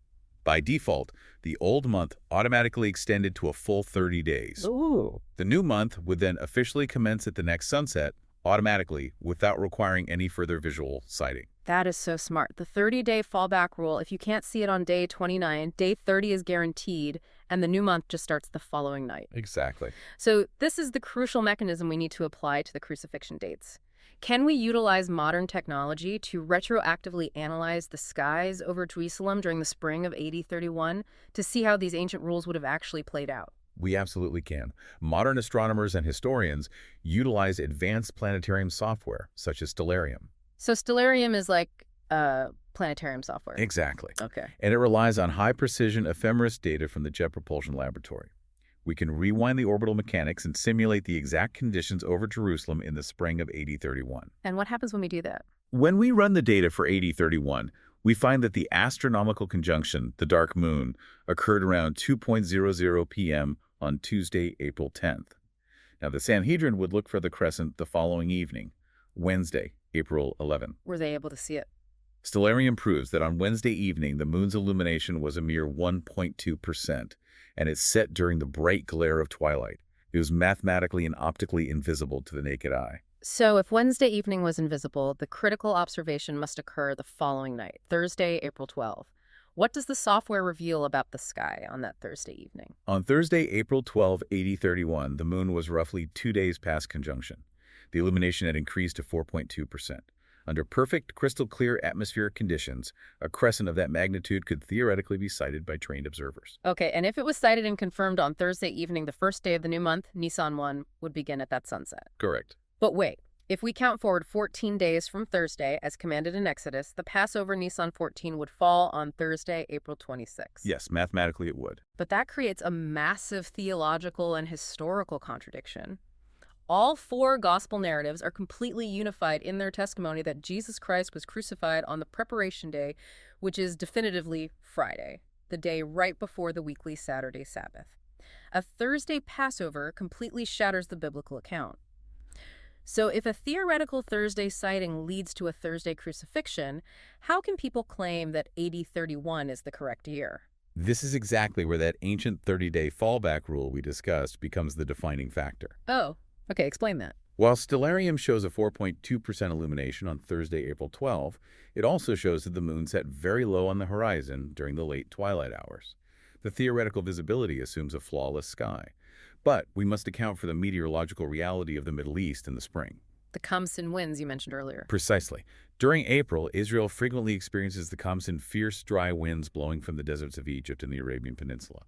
By default, the old month automatically extended to a full 30 days. Ooh. The new month would then officially commence at the next sunset, automatically, without requiring any further visual sighting. That is so smart. The 30-day fallback rule, if you can't see it on day 29, day 30 is guaranteed, and the new month just starts the following night. Exactly. So this is the crucial mechanism we need to apply to the crucifixion dates. Can we utilize modern technology to retroactively analyze the skies over Jerusalem during the spring of AD 31 to see how these ancient rules would have actually played out? We absolutely can. Modern astronomers and historians utilize advanced planetarium software, such as Stellarium. So Stellarium is like planetarium software. Exactly. Okay. And it relies on high-precision ephemeris data from the Jet Propulsion Laboratory. We can rewind the orbital mechanics and simulate the exact conditions over Jerusalem in the spring of AD 31. And what happens when we do that? When we run the data for AD 31, we find that the astronomical conjunction, the dark moon, occurred around 2:00 p.m. on Tuesday, April 10th. Now, the Sanhedrin would look for the crescent the following evening, Wednesday, April 11th. Were they able to see it? Stellarium proves that on Wednesday evening, the moon's illumination was a mere 1.2%, and it set during the bright glare of twilight. It was mathematically and optically invisible to the naked eye. So if Wednesday evening was invisible, the critical observation must occur the following night, Thursday, April 12th. What does the software reveal about the sky on that Thursday evening? On Thursday, April 12, AD 31, the moon was roughly 2 days past conjunction. The illumination had increased to 4.2%. Under perfect, crystal-clear atmospheric conditions, a crescent of that magnitude could theoretically be sighted by trained observers. Okay, and if it was sighted and confirmed on Thursday evening, the first day of the new month, Nisan 1, would begin at that sunset. Correct. But wait, If we count forward 14 days from Thursday, as commanded in Exodus, the Passover Nisan 14 would fall on Thursday, April 26. Yes, mathematically it would. But that creates a massive theological and historical contradiction. All four gospel narratives are completely unified in their testimony that Jesus Christ was crucified on the preparation day, which is definitively Friday, the day right before the weekly Saturday Sabbath. A Thursday Passover completely shatters the biblical account. So if a theoretical Thursday sighting leads to a Thursday crucifixion, how can people claim that AD 31 is the correct year? This is exactly where that ancient 30-day fallback rule we discussed becomes the defining factor. Oh, okay, explain that. While stellarium shows a 4.2% illumination on Thursday, April 12, it also shows that the moon set very low on the horizon during the late twilight hours. The theoretical visibility assumes a flawless sky. But we must account for the meteorological reality of the Middle East in the spring. The Khamsin winds you mentioned earlier. Precisely. During April, Israel frequently experiences the Khamsin fierce, dry winds blowing from the deserts of Egypt and the Arabian Peninsula.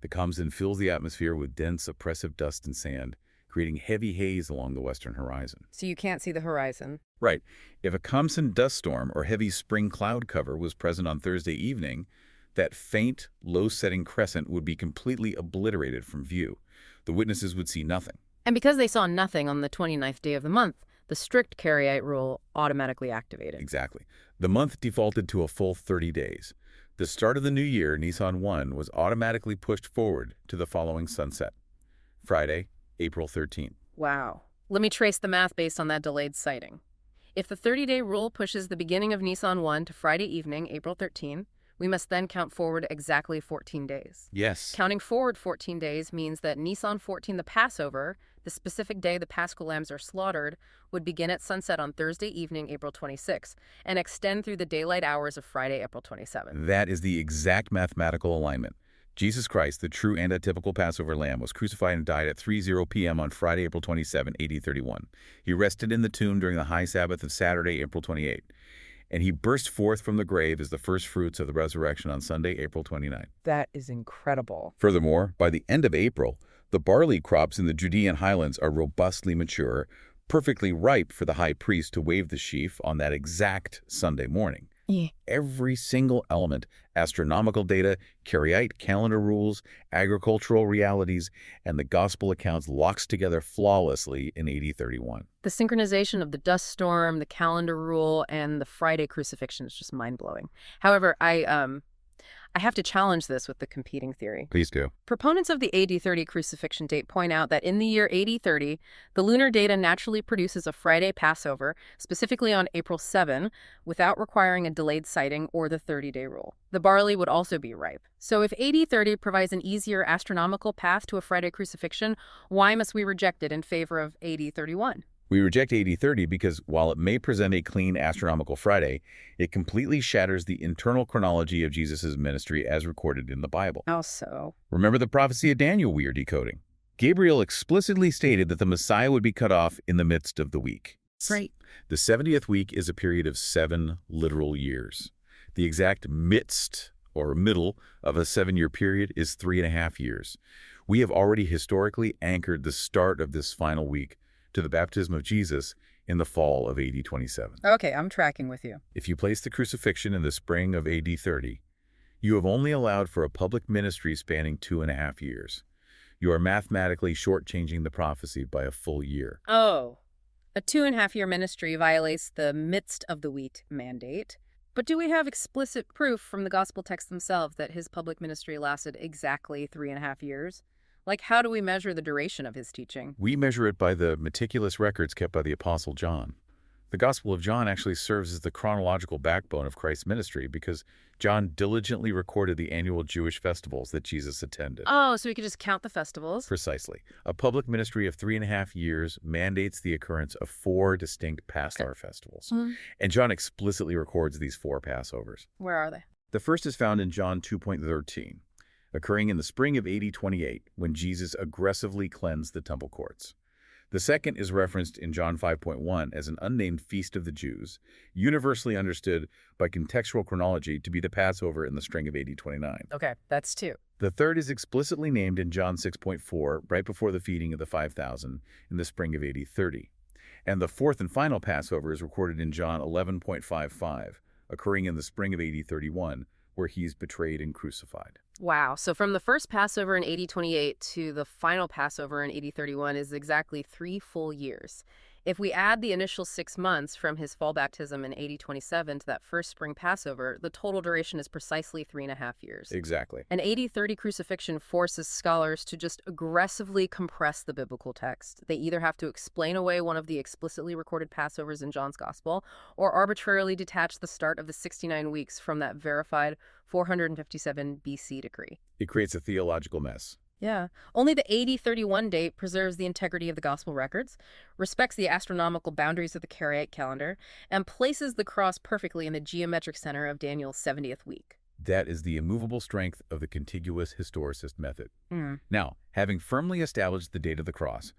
The Khamsin fills the atmosphere with dense, oppressive dust and sand, creating heavy haze along the western horizon. So you can't see the horizon. Right. If a Khamsin dust storm or heavy spring cloud cover was present on Thursday evening, that faint, low-setting crescent would be completely obliterated from view. The witnesses would see nothing. And because they saw nothing on the 29th day of the month, the strict Karaite rule automatically activated. Exactly. The month defaulted to a full 30 days. The start of the new year, Nisan 1, was automatically pushed forward to the following sunset. Friday, April 13th. Wow. Let me trace the math based on that delayed sighting. If the 30-day rule pushes the beginning of Nisan 1 to Friday evening, April 13, we must then count forward exactly 14 days. Yes. Counting forward 14 days means that Nisan 14, the Passover, the specific day the Paschal lambs are slaughtered, would begin at sunset on Thursday evening, April 26, and extend through the daylight hours of Friday, April 27. That is the exact mathematical alignment. Jesus Christ, the true and atypical Passover lamb, was crucified and died at 3:00 p.m. on Friday, April 27, AD 31. He rested in the tomb during the high Sabbath of Saturday, April 28. And he burst forth from the grave as the first fruits of the resurrection on Sunday, April 29. That is incredible. Furthermore, by the end of April, the barley crops in the Judean highlands are robustly mature, perfectly ripe for the high priest to wave the sheaf on that exact Sunday morning. Yeah. Every single element, astronomical data, Karaite calendar rules, agricultural realities, and the gospel accounts locks together flawlessly in AD 31. The synchronization of the dust storm, the calendar rule, and the Friday crucifixion is just mind-blowing. However, I have to challenge this with the competing theory. Please do. Proponents of the AD 30 crucifixion date point out that in the year AD 30, the lunar data naturally produces a Friday Passover, specifically on April 7, without requiring a delayed sighting or the 30-day rule. The barley would also be ripe. So if AD 30 provides an easier astronomical path to a Friday crucifixion, why must we reject it in favor of AD 31? We reject AD 30 because while it may present a clean astronomical Friday, it completely shatters the internal chronology of Jesus' ministry as recorded in the Bible. How so? Remember the prophecy of Daniel we are decoding. Gabriel explicitly stated that the Messiah would be cut off in the midst of the week. Right. The 70th week is a period of 7 literal years. The exact midst or middle of a 7-year period is 3.5 years. We have already historically anchored the start of this final week to the baptism of Jesus in the fall of AD 27. Okay, I'm tracking with you. If you place the crucifixion in the spring of AD 30, you have only allowed for a public ministry spanning 2.5 years. You are mathematically shortchanging the prophecy by a full year. Oh, a 2.5-year ministry violates the midst of the week mandate. But do we have explicit proof from the gospel texts themselves that his public ministry lasted exactly 3.5 years? Like, how do we measure the duration of his teaching? We measure it by the meticulous records kept by the Apostle John. The Gospel of John actually serves as the chronological backbone of Christ's ministry because John diligently recorded the annual Jewish festivals that Jesus attended. Oh, so we could just count the festivals? Precisely. A public ministry of 3.5 years mandates the occurrence of 4 distinct Passover festivals. And John explicitly records these 4 Passovers. Where are they? The first is found in John 2.13. Occurring in the spring of AD 28, when Jesus aggressively cleansed the temple courts. The second is referenced in John 5.1 as an unnamed feast of the Jews, universally understood by contextual chronology to be the Passover in the spring of AD 29. Okay, that's 2. The third is explicitly named in John 6.4, right before the feeding of the 5,000 in the spring of AD 30. And the fourth and final Passover is recorded in John 11.55, occurring in the spring of AD 31, where he is betrayed and crucified. Wow. So from the first Passover in AD 28 to the final Passover in AD 31 is exactly 3 full years. If we add the initial 6 months from his fall baptism in AD 27 to that first spring Passover, the total duration is precisely 3.5 years. Exactly. An AD 30 crucifixion forces scholars to just aggressively compress the biblical text. They either have to explain away one of the explicitly recorded Passovers in John's Gospel, or arbitrarily detach the start of the 69 weeks from that verified 457 BC decree. It creates a theological mess. Yeah. Only the AD 31 date preserves the integrity of the gospel records, respects the astronomical boundaries of the Karaite calendar, and places the cross perfectly in the geometric center of Daniel's 70th week. That is the immovable strength of the contiguous historicist method. Mm. Now, having firmly established the date of the cross,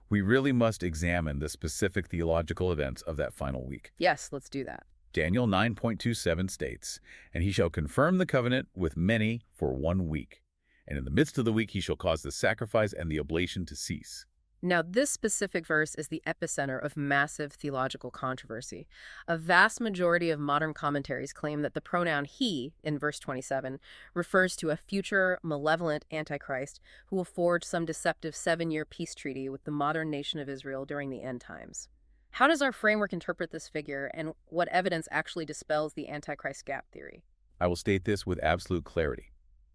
we really must examine the specific theological events of that final week. Yes, let's do that. Daniel 9.27 states, "And he shall confirm the covenant with many for 1 week. And in the midst of the week he shall cause the sacrifice and the oblation to cease." Now, this specific verse is the epicenter of massive theological controversy. A vast majority of modern commentaries claim that the pronoun he, in verse 27, refers to a future, malevolent Antichrist who will forge some deceptive 7-year peace treaty with the modern nation of Israel during the end times. How does our framework interpret this figure, and what evidence actually dispels the Antichrist gap theory? I will state this with absolute clarity.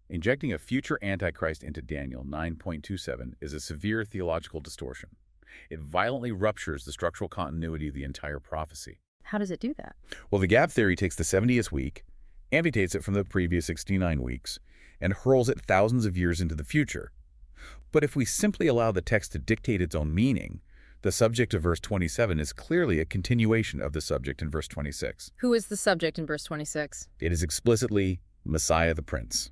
Injecting a future Antichrist into Daniel 9.27 is a severe theological distortion. It violently ruptures the structural continuity of the entire prophecy. How does it do that? Well, the gap theory takes the 70th week, amputates it from the previous 69 weeks, and hurls it thousands of years into the future. But if we simply allow the text to dictate its own meaning, the subject of verse 27 is clearly a continuation of the subject in verse 26. Who is the subject in verse 26? It is explicitly Messiah the Prince.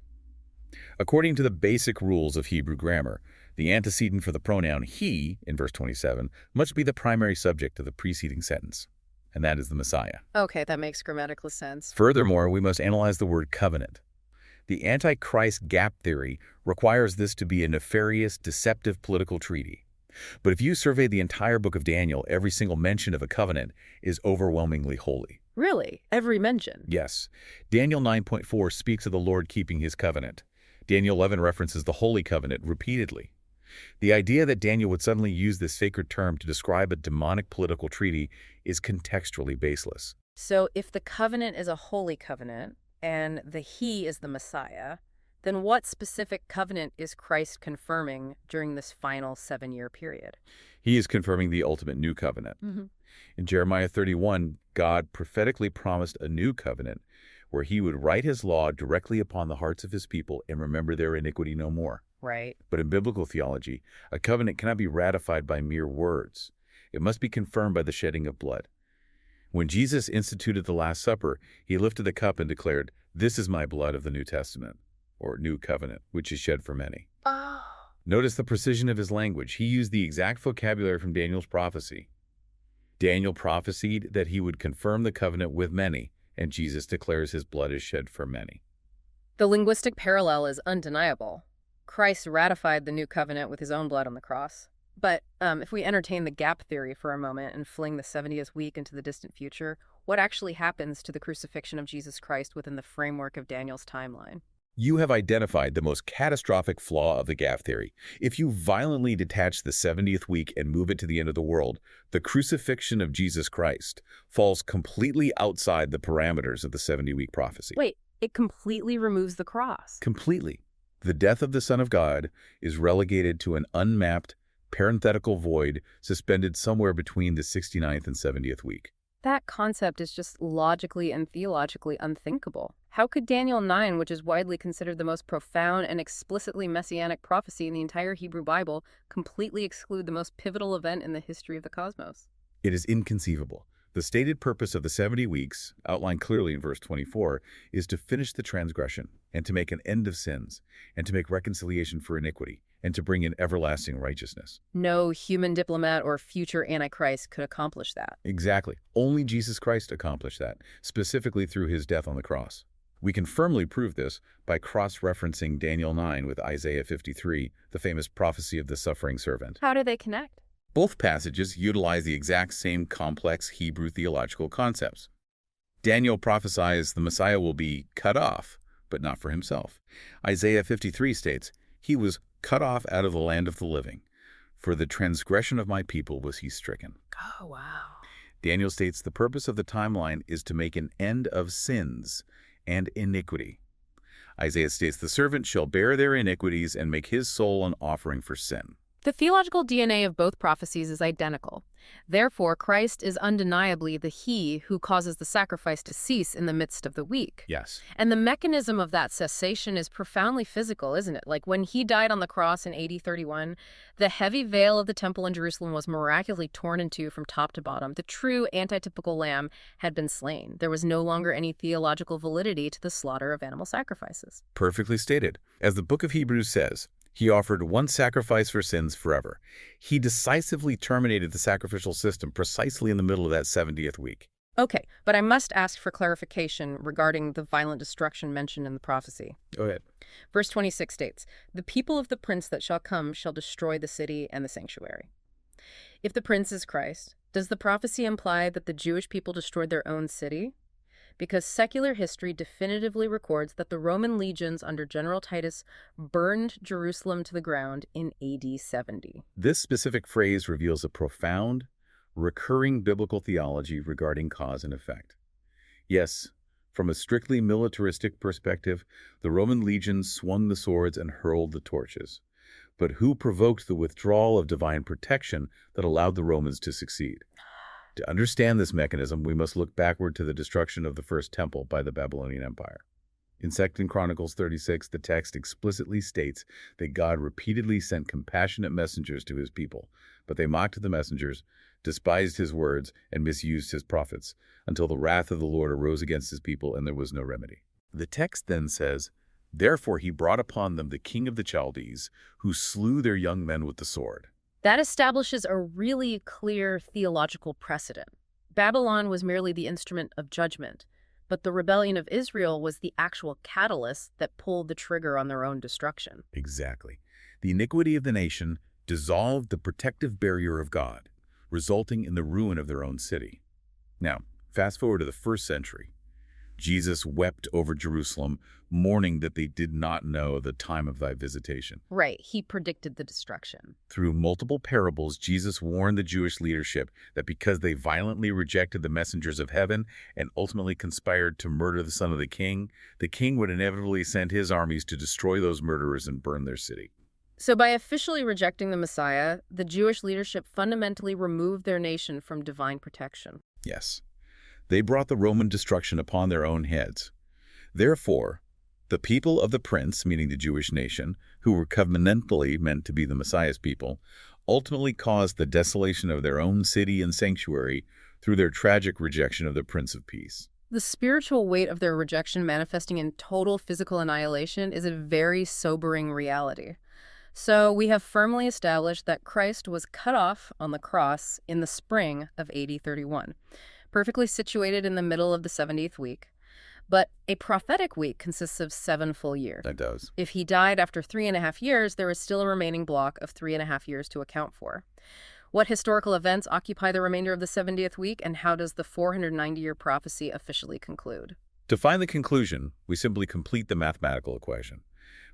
According to the basic rules of Hebrew grammar, the antecedent for the pronoun he in verse 27 must be the primary subject of the preceding sentence, and that is the Messiah. Okay, that makes grammatical sense. Furthermore, we must analyze the word covenant. The Antichrist gap theory requires this to be a nefarious, deceptive political treaty. But if you survey the entire book of Daniel, every single mention of a covenant is overwhelmingly holy. Really? Every mention? Yes. Daniel 9.4 speaks of the Lord keeping his covenant. Daniel 11 references the Holy Covenant repeatedly. The idea that Daniel would suddenly use this sacred term to describe a demonic political treaty is contextually baseless. So if the covenant is a holy covenant, and the he is the Messiah, then what specific covenant is Christ confirming during this final 7-year period? He is confirming the ultimate new covenant. In Jeremiah 31, God prophetically promised a new covenant where he would write his law directly upon the hearts of his people and remember their iniquity no more. Right. But in biblical theology, a covenant cannot be ratified by mere words. It must be confirmed by the shedding of blood. When Jesus instituted the Last Supper, he lifted the cup and declared, "This is my blood of the New Testament," or New Covenant, which is shed for many. Notice the precision of his language. He used the exact vocabulary from Daniel's prophecy. Daniel prophesied that he would confirm the covenant with many, and Jesus declares his blood is shed for many. The linguistic parallel is undeniable. Christ ratified the new covenant with his own blood on the cross. But if we entertain the gap theory for a moment and fling the 70th week into the distant future, what actually happens to the crucifixion of Jesus Christ within the framework of Daniel's timeline? You have identified the most catastrophic flaw of the gap theory. If you violently detach the 70th week and move it to the end of the world, the crucifixion of Jesus Christ falls completely outside the parameters of the 70-week prophecy. Wait, it completely removes the cross. Completely. The death of the Son of God is relegated to an unmapped, parenthetical void suspended somewhere between the 69th and 70th week. That concept is just logically and theologically unthinkable. How could Daniel 9, which is widely considered the most profound and explicitly messianic prophecy in the entire Hebrew Bible, completely exclude the most pivotal event in the history of the cosmos? It is inconceivable. The stated purpose of the 70 weeks, outlined clearly in verse 24, is to finish the transgression, and to make an end of sins, and to make reconciliation for iniquity, and to bring in everlasting righteousness. No human diplomat or future Antichrist could accomplish that. Exactly. Only Jesus Christ accomplished that, specifically through his death on the cross. We can firmly prove this by cross-referencing Daniel 9 with Isaiah 53, the famous prophecy of the suffering servant. How do they connect? Both passages utilize the exact same complex Hebrew theological concepts. Daniel prophesies the Messiah will be cut off, but not for himself. Isaiah 53 states, "He was cut off out of the land of the living. For the transgression of my people was he stricken." Oh, wow. Daniel states the purpose of the timeline is to make an end of sins and iniquity. Isaiah states the servant shall bear their iniquities and make his soul an offering for sin. The theological DNA of both prophecies is identical. Therefore, Christ is undeniably the He who causes the sacrifice to cease in the midst of the week. Yes. And the mechanism of that cessation is profoundly physical, isn't it? Like when he died on the cross in AD 31, the heavy veil of the temple in Jerusalem was miraculously torn in two from top to bottom. The true antitypical lamb had been slain. There was no longer any theological validity to the slaughter of animal sacrifices. Perfectly stated. As the book of Hebrews says, he offered one sacrifice for sins forever. He decisively terminated the sacrificial system precisely in the middle of that 70th week. Okay, but I must ask for clarification regarding the violent destruction mentioned in the prophecy. Go ahead. Verse 26 states, "The people of the prince that shall come shall destroy the city and the sanctuary." If the prince is Christ, does the prophecy imply that the Jewish people destroyed their own city? Because secular history definitively records that the Roman legions under General Titus burned Jerusalem to the ground in AD 70. This specific phrase reveals a profound, recurring biblical theology regarding cause and effect. Yes, from a strictly militaristic perspective, the Roman legions swung the swords and hurled the torches. But who provoked the withdrawal of divine protection that allowed the Romans to succeed? To understand this mechanism, we must look backward to the destruction of the first temple by the Babylonian Empire. In 2 Chronicles 36, the text explicitly states that God repeatedly sent compassionate messengers to his people, but they mocked the messengers, despised his words, and misused his prophets, until the wrath of the Lord arose against his people and there was no remedy. The text then says, "Therefore he brought upon them the king of the Chaldees, who slew their young men with the sword." That establishes a really clear theological precedent. Babylon was merely the instrument of judgment, but the rebellion of Israel was the actual catalyst that pulled the trigger on their own destruction. Exactly. The iniquity of the nation dissolved the protective barrier of God, resulting in the ruin of their own city. Now, fast forward to the first century. Jesus wept over Jerusalem, mourning that they did not know the time of thy visitation. Right, he predicted the destruction. Through multiple parables, Jesus warned the Jewish leadership that because they violently rejected the messengers of heaven and ultimately conspired to murder the son of the king would inevitably send his armies to destroy those murderers and burn their city. So by officially rejecting the Messiah, the Jewish leadership fundamentally removed their nation from divine protection. Yes. They brought the Roman destruction upon their own heads. Therefore, the people of the prince, meaning the Jewish nation, who were covenantally meant to be the Messiah's people, ultimately caused the desolation of their own city and sanctuary through their tragic rejection of the Prince of Peace. The spiritual weight of their rejection manifesting in total physical annihilation is a very sobering reality. So we have firmly established that Christ was cut off on the cross in the spring of AD 31. Perfectly situated in the middle of the 70th week. But a prophetic week consists of 7 full years. That does. If he died after 3.5 years, there is still a remaining block of 3.5 years to account for. What historical events occupy the remainder of the 70th week, and how does the 490-year prophecy officially conclude? To find the conclusion, we simply complete the mathematical equation.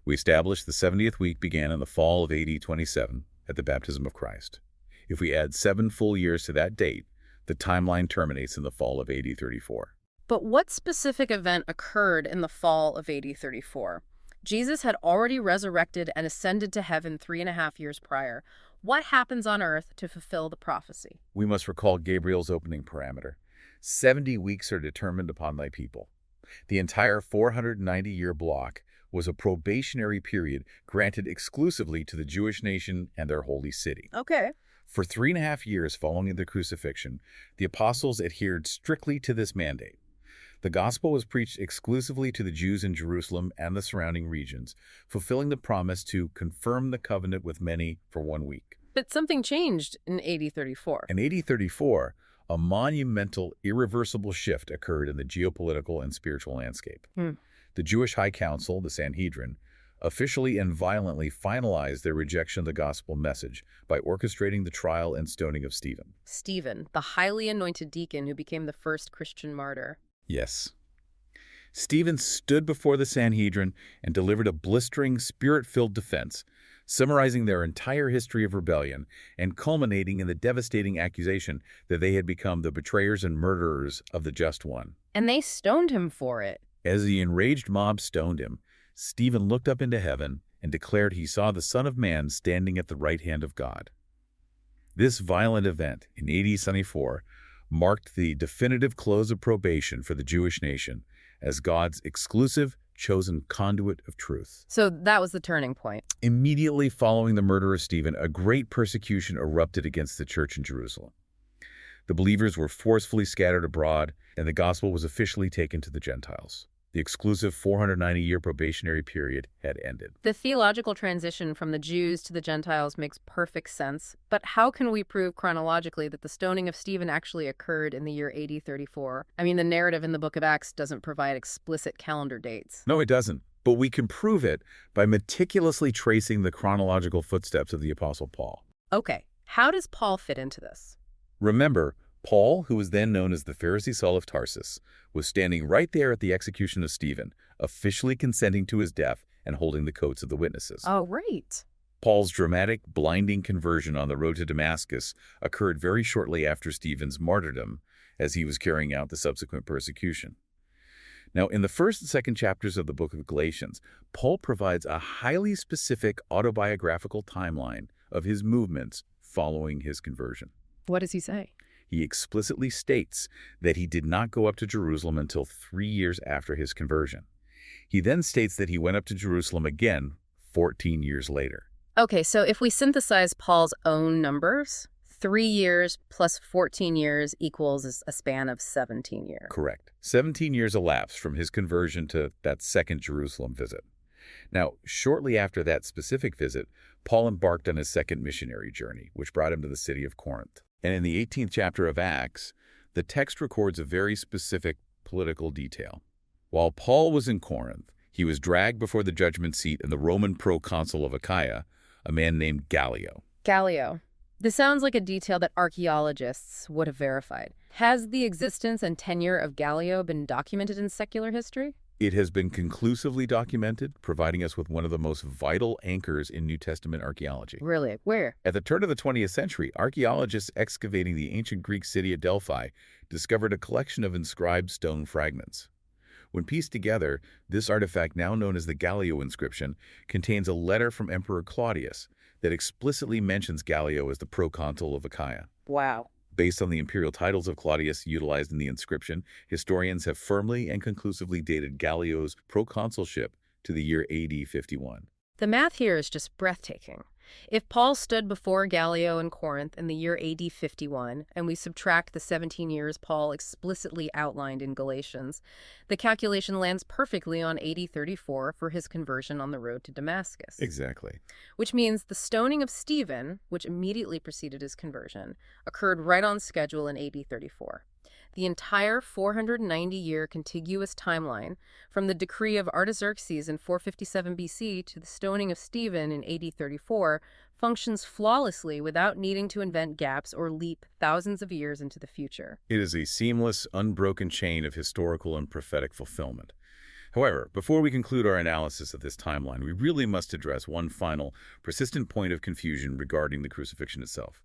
We establish the 70th week began in the fall of AD 27 at the baptism of Christ. If we add 7 full years to that date, the timeline terminates in the fall of AD 34. But what specific event occurred in the fall of AD 34? Jesus had already resurrected and ascended to heaven 3.5 years prior. What happens on earth to fulfill the prophecy? We must recall Gabriel's opening parameter. 70 weeks are determined upon thy people. The entire 490-year block was a probationary period granted exclusively to the Jewish nation and their holy city. Okay. For 3.5 years following the crucifixion, the apostles adhered strictly to this mandate. The gospel was preached exclusively to the Jews in Jerusalem and the surrounding regions, fulfilling the promise to confirm the covenant with many for 1 week. But something changed in AD 34. In AD 34, a monumental, irreversible shift occurred in the geopolitical and spiritual landscape. The Jewish High Council, the Sanhedrin, officially and violently finalized their rejection of the gospel message by orchestrating the trial and stoning of Stephen. Stephen, the highly anointed deacon who became the first Christian martyr. Yes. Stephen stood before the Sanhedrin and delivered a blistering, spirit-filled defense, summarizing their entire history of rebellion and culminating in the devastating accusation that they had become the betrayers and murderers of the Just One. And they stoned him for it. As the enraged mob stoned him, Stephen looked up into heaven and declared he saw the Son of Man standing at the right hand of God. This violent event in AD 74 marked the definitive close of probation for the Jewish nation as God's exclusive, chosen conduit of truth. So that was the turning point. Immediately following the murder of Stephen, a great persecution erupted against the church in Jerusalem. The believers were forcefully scattered abroad, and the gospel was officially taken to the Gentiles. The exclusive 490-year probationary period had ended. The theological transition from the Jews to the Gentiles makes perfect sense, but how can we prove chronologically that the stoning of Stephen actually occurred in the year AD 34? I mean, the narrative in the book of Acts doesn't provide explicit calendar dates. No, it doesn't. But we can prove it by meticulously tracing the chronological footsteps of the Apostle Paul. Okay, how does Paul fit into this? Remember, Paul, who was then known as the Pharisee Saul of Tarsus, was standing right there at the execution of Stephen, officially consenting to his death and holding the coats of the witnesses. Oh, right. Paul's dramatic, blinding conversion on the road to Damascus occurred very shortly after Stephen's martyrdom, as he was carrying out the subsequent persecution. Now, in the first and second chapters of the book of Galatians, Paul provides a highly specific autobiographical timeline of his movements following his conversion. What does he say? He explicitly states that he did not go up to Jerusalem until 3 years after his conversion. He then states that he went up to Jerusalem again 14 years later. Okay, so if we synthesize Paul's own numbers, 3 years plus 14 years equals a span of 17 years. Correct. 17 years elapsed from his conversion to that second Jerusalem visit. Now, shortly after that specific visit, Paul embarked on his second missionary journey, which brought him to the city of Corinth. And in the 18th chapter of Acts, the text records a very specific political detail. While Paul was in Corinth, he was dragged before the judgment seat in the Roman proconsul of Achaia, a man named Galio. Galio. This sounds like a detail that archaeologists would have verified. Has the existence and tenure of Galio been documented in secular history? It has been conclusively documented, providing us with one of the most vital anchors in New Testament archaeology. Really? Where? At the turn of the 20th century, archaeologists excavating the ancient Greek city of Delphi discovered a collection of inscribed stone fragments. When pieced together, this artifact, now known as the Galio inscription, contains a letter from Emperor Claudius that explicitly mentions Galio as the proconsul of Achaia. Wow. Based on the imperial titles of Claudius utilized in the inscription, historians have firmly and conclusively dated Galio's proconsulship to the year AD 51. The math here is just breathtaking. If Paul stood before Galio in Corinth in the year AD 51, and we subtract the 17 years Paul explicitly outlined in Galatians, the calculation lands perfectly on AD 34 for his conversion on the road to Damascus. Exactly. Which means the stoning of Stephen, which immediately preceded his conversion, occurred right on schedule in AD 34. The entire 490-year contiguous timeline, from the decree of Artaxerxes in 457 BC to the stoning of Stephen in AD 34, functions flawlessly without needing to invent gaps or leap thousands of years into the future. It is a seamless, unbroken chain of historical and prophetic fulfillment. However, before we conclude our analysis of this timeline, we really must address one final, persistent point of confusion regarding the crucifixion itself.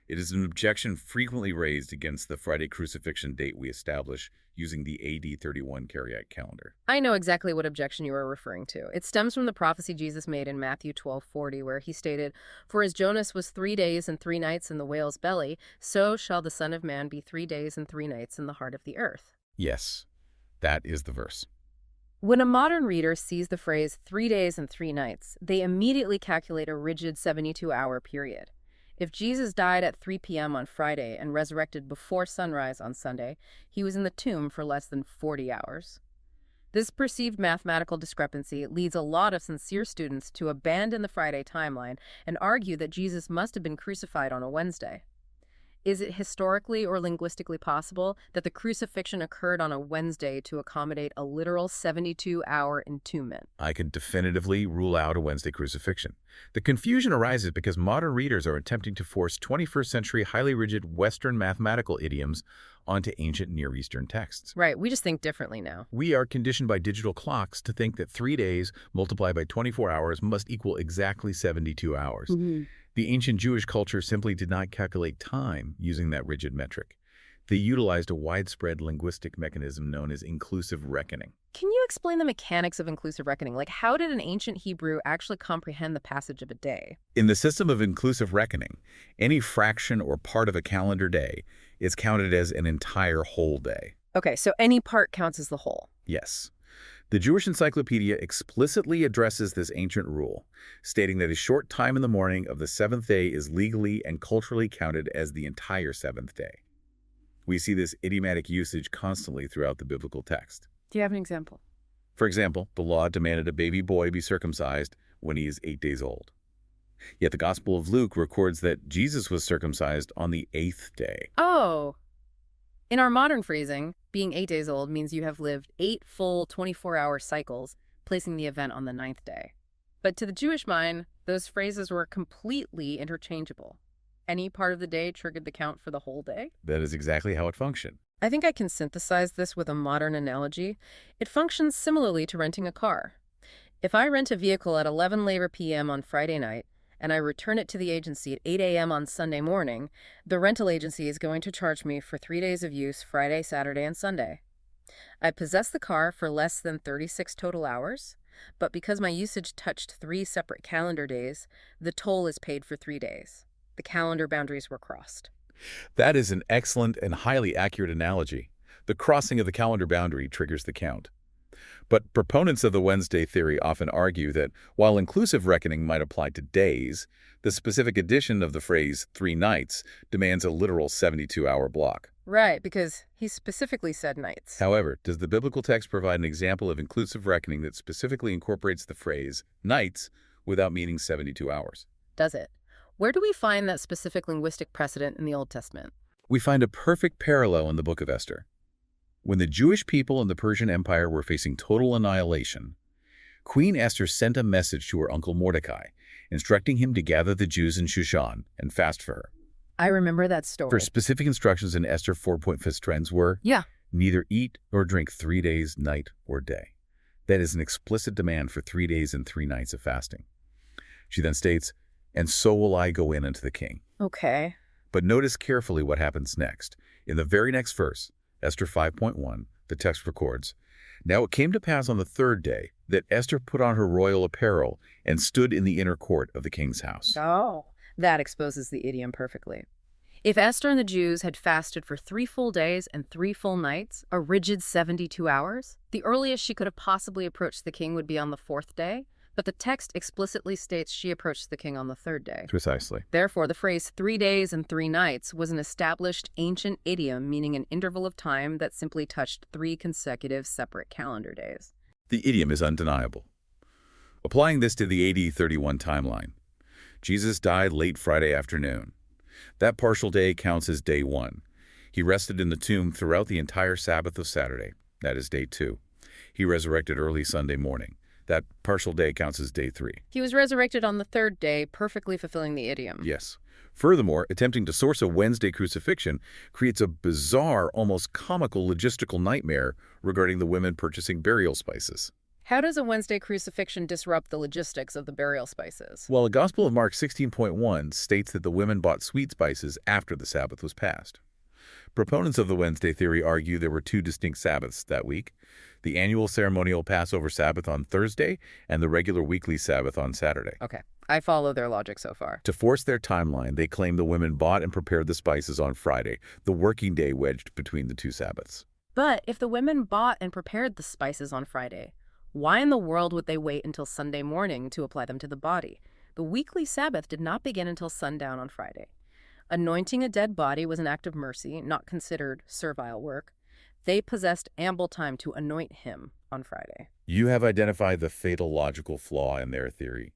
It is an objection frequently raised against the Friday crucifixion date we establish using the AD 31 Karaite calendar. I know exactly what objection you are referring to. It stems from the prophecy Jesus made in Matthew 12:40, where he stated, "For as Jonas was 3 days and 3 nights in the whale's belly, so shall the Son of Man be 3 days and 3 nights in the heart of the earth." Yes, that is the verse. When a modern reader sees the phrase 3 days and 3 nights, they immediately calculate a rigid 72-hour period. If Jesus died at 3 p.m. on Friday and resurrected before sunrise on Sunday, he was in the tomb for less than 40 hours. This perceived mathematical discrepancy leads a lot of sincere students to abandon the Friday timeline and argue that Jesus must have been crucified on a Wednesday. Is it historically or linguistically possible that the crucifixion occurred on a Wednesday to accommodate a literal 72-hour entombment? I can definitively rule out a Wednesday crucifixion. The confusion arises because modern readers are attempting to force 21st century highly rigid Western mathematical idioms onto ancient Near Eastern texts. Right, we just think differently now. We are conditioned by digital clocks to think that 3 days multiplied by 24 hours must equal exactly 72 hours. The ancient Jewish culture simply did not calculate time using that rigid metric. They utilized a widespread linguistic mechanism known as inclusive reckoning. Can you explain the mechanics of inclusive reckoning? Like, how did an ancient Hebrew actually comprehend the passage of a day? In the system of inclusive reckoning, any fraction or part of a calendar day is counted as an entire whole day. Okay, so any part counts as the whole. Yes. The Jewish Encyclopedia explicitly addresses this ancient rule, stating that a short time in the morning of the seventh day is legally and culturally counted as the entire seventh day. We see this idiomatic usage constantly throughout the biblical text. Do you have an example? For example, the law demanded a baby boy be circumcised when he is 8 days old. Yet the Gospel of Luke records that Jesus was circumcised on the 8th day. Oh. In our modern phrasing, being 8 days old means you have lived 8 full 24-hour cycles, placing the event on the 9th day. But to the Jewish mind, those phrases were completely interchangeable. Any part of the day triggered the count for the whole day? That is exactly how it functioned. I think I can synthesize this with a modern analogy. It functions similarly to renting a car. If I rent a vehicle at 11 labor p.m. on Friday night, and I return it to the agency at 8 a.m. on Sunday morning, the rental agency is going to charge me for 3 days of use Friday, Saturday, and Sunday. I possess the car for less than 36 total hours, but because my usage touched 3 separate calendar days, the toll is paid for 3 days. The calendar boundaries were crossed. That is an excellent and highly accurate analogy. The crossing of the calendar boundary triggers the count. But proponents of the Wednesday theory often argue that while inclusive reckoning might apply to days, the specific addition of the phrase 3 nights demands a literal 72-hour block. Right, because he specifically said nights. However, does the biblical text provide an example of inclusive reckoning that specifically incorporates the phrase nights without meaning 72 hours? Does it? Where do we find that specific linguistic precedent in the Old Testament? We find a perfect parallel in the book of Esther. When the Jewish people in the Persian Empire were facing total annihilation, Queen Esther sent a message to her uncle Mordecai, instructing him to gather the Jews in Shushan and fast for her. I remember that story. For specific instructions in Esther 4.5 trends were, neither eat nor drink 3 days, night or day. That is an explicit demand for 3 days and 3 nights of fasting. She then states, and so will I go in unto the king. Okay. But notice carefully what happens next. In the very next verse, Esther 5.1, the text records, now it came to pass on the 3rd day that Esther put on her royal apparel and stood in the inner court of the king's house. Oh, that exposes the idiom perfectly. If Esther and the Jews had fasted for 3 full days and 3 full nights, a rigid 72 hours, the earliest she could have possibly approached the king would be on the 4th day, but the text explicitly states she approached the king on the 3rd day. Precisely. Therefore, the phrase 3 days and 3 nights was an established ancient idiom meaning an interval of time that simply touched 3 consecutive separate calendar days. The idiom is undeniable. Applying this to the AD 31 timeline, Jesus died late Friday afternoon. That partial day counts as day 1. He rested in the tomb throughout the entire Sabbath of Saturday. That is day 2. He resurrected early Sunday morning. That partial day counts as day 3. He was resurrected on the 3rd day, perfectly fulfilling the idiom. Yes. Furthermore, attempting to source a Wednesday crucifixion creates a bizarre, almost comical logistical nightmare regarding the women purchasing burial spices. How does a Wednesday crucifixion disrupt the logistics of the burial spices? Well, the Gospel of Mark 16.1 states that the women bought sweet spices after the Sabbath was passed. Proponents of the Wednesday theory argue there were 2 distinct Sabbaths that week, the annual ceremonial Passover Sabbath on Thursday and the regular weekly Sabbath on Saturday. Okay, I follow their logic so far. To force their timeline, they claim the women bought and prepared the spices on Friday, the working day wedged between the 2 Sabbaths. But if the women bought and prepared the spices on Friday, why in the world would they wait until Sunday morning to apply them to the body? The weekly Sabbath did not begin until sundown on Friday. Anointing a dead body was an act of mercy, not considered servile work. They possessed ample time to anoint him on Friday. You have identified the fatal logical flaw in their theory.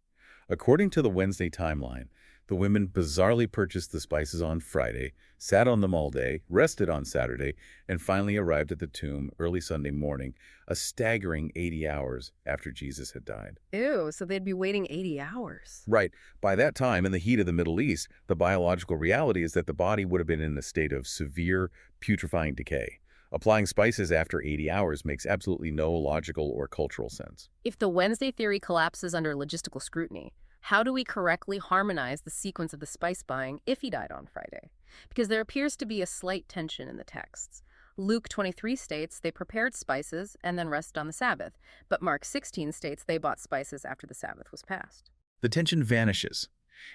According to the Wednesday timeline, The women bizarrely purchased the spices on Friday, sat on them all day, rested on Saturday, and finally arrived at the tomb early Sunday morning, a staggering 80 hours after Jesus had died. Ew, so they'd be waiting 80 hours. Right. By that time, in the heat of the Middle East, the biological reality is that the body would have been in a state of severe putrefying decay. Applying spices after 80 hours makes absolutely no logical or cultural sense. If the Wednesday theory collapses under logistical scrutiny, how do we correctly harmonize the sequence of the spice buying if he died on Friday? Because there appears to be a slight tension in the texts. Luke 23 states they prepared spices and then rested on the Sabbath, but Mark 16 states they bought spices after the Sabbath was passed. The tension vanishes,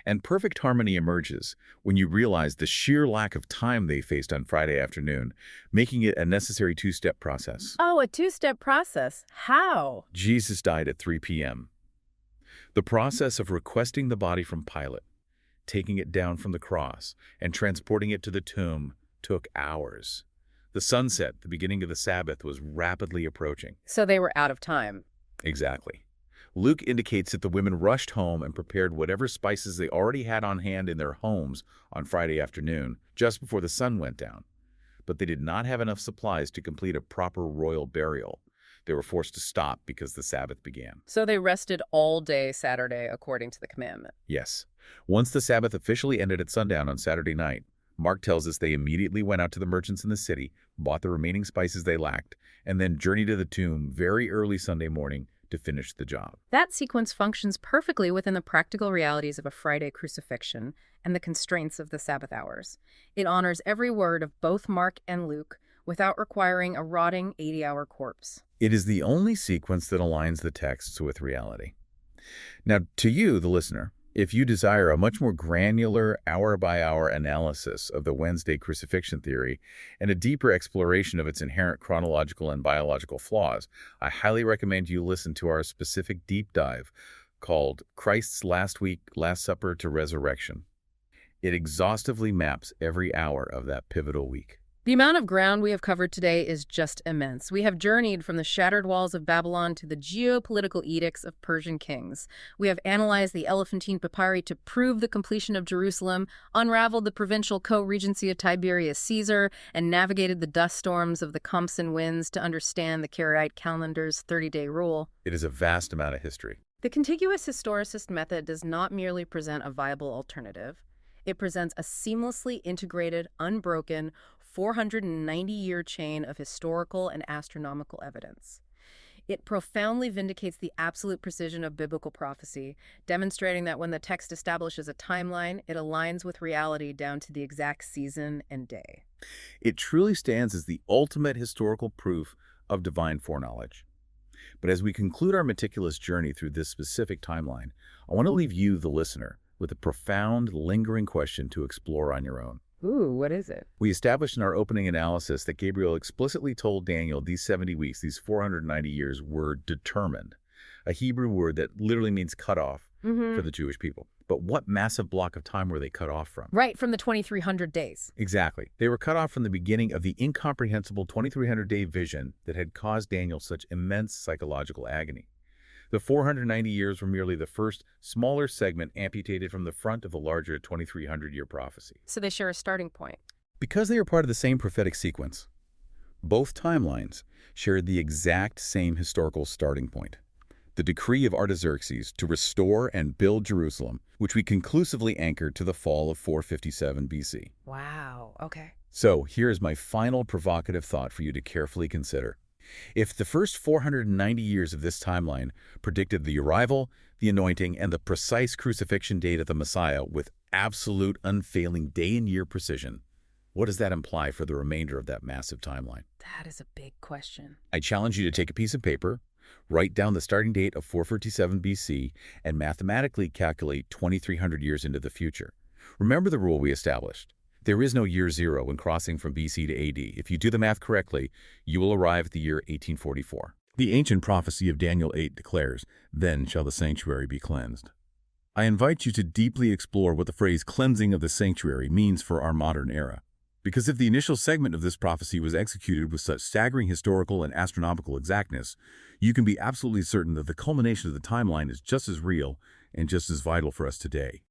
and perfect harmony emerges when you realize the sheer lack of time they faced on Friday afternoon, making it a necessary two-step process. Oh, a two-step process. How? Jesus died at 3 p.m. The process of requesting the body from Pilate, taking it down from the cross, and transporting it to the tomb took hours. The sunset, the beginning of the Sabbath, was rapidly approaching. So they were out of time. Exactly. Luke indicates that the women rushed home and prepared whatever spices they already had on hand in their homes on Friday afternoon, just before the sun went down. But they did not have enough supplies to complete a proper royal burial. They were forced to stop because the Sabbath began. So they rested all day Saturday according to the commandment. Yes. Once the Sabbath officially ended at sundown on Saturday night, Mark tells us they immediately went out to the merchants in the city, bought the remaining spices they lacked, and then journeyed to the tomb very early Sunday morning to finish the job. That sequence functions perfectly within the practical realities of a Friday crucifixion and the constraints of the Sabbath hours. It honors every word of both Mark and Luke without requiring a rotting 80-hour corpse. It is the only sequence that aligns the texts with reality. Now, to you, the listener, if you desire a much more granular, hour-by-hour analysis of the Wednesday crucifixion theory and a deeper exploration of its inherent chronological and biological flaws, I highly recommend you listen to our specific deep dive called Christ's Last Week, Last Supper to Resurrection. It exhaustively maps every hour of that pivotal week. The amount of ground we have covered today is just immense. We have journeyed from the shattered walls of Babylon to the geopolitical edicts of Persian kings. We have analyzed the Elephantine papyri to prove the completion of Jerusalem, unraveled the provincial co-regency of Tiberius Caesar, and navigated the dust storms of the Khamsin winds to understand the Karaite calendar's 30-day rule. It is a vast amount of history. The contiguous historicist method does not merely present a viable alternative. It presents a seamlessly integrated, unbroken, 490-year chain of historical and astronomical evidence. It profoundly vindicates the absolute precision of biblical prophecy, demonstrating that when the text establishes a timeline, it aligns with reality down to the exact season and day. It truly stands as the ultimate historical proof of divine foreknowledge. But as we conclude our meticulous journey through this specific timeline, I want to leave you, the listener, with a profound, lingering question to explore on your own. Ooh, what is it? We established in our opening analysis that Gabriel explicitly told Daniel these 70 weeks, these 490 years, were determined, a Hebrew word that literally means cut off for the Jewish people. But what massive block of time were they cut off from? Right, from the 2,300 days. Exactly. They were cut off from the beginning of the incomprehensible 2,300-day vision that had caused Daniel such immense psychological agony. The 490 years were merely the first, smaller segment amputated from the front of the larger 2,300-year prophecy. So they share a starting point. Because they are part of the same prophetic sequence, both timelines shared the exact same historical starting point. The decree of Artaxerxes to restore and build Jerusalem, which we conclusively anchored to the fall of 457 BC. Wow, okay. So here's my final provocative thought for you to carefully consider. If the first 490 years of this timeline predicted the arrival, the anointing, and the precise crucifixion date of the Messiah with absolute unfailing day and year precision, what does that imply for the remainder of that massive timeline? That is a big question. I challenge you to take a piece of paper, write down the starting date of 457 BC, and mathematically calculate 2,300 years into the future. Remember the rule we established. There is no year zero when crossing from BC to AD. If you do the math correctly, you will arrive at the year 1844. The ancient prophecy of Daniel 8 declares, "Then shall the sanctuary be cleansed." I invite you to deeply explore what the phrase cleansing of the sanctuary means for our modern era. Because if the initial segment of this prophecy was executed with such staggering historical and astronomical exactness, you can be absolutely certain that the culmination of the timeline is just as real and just as vital for us today.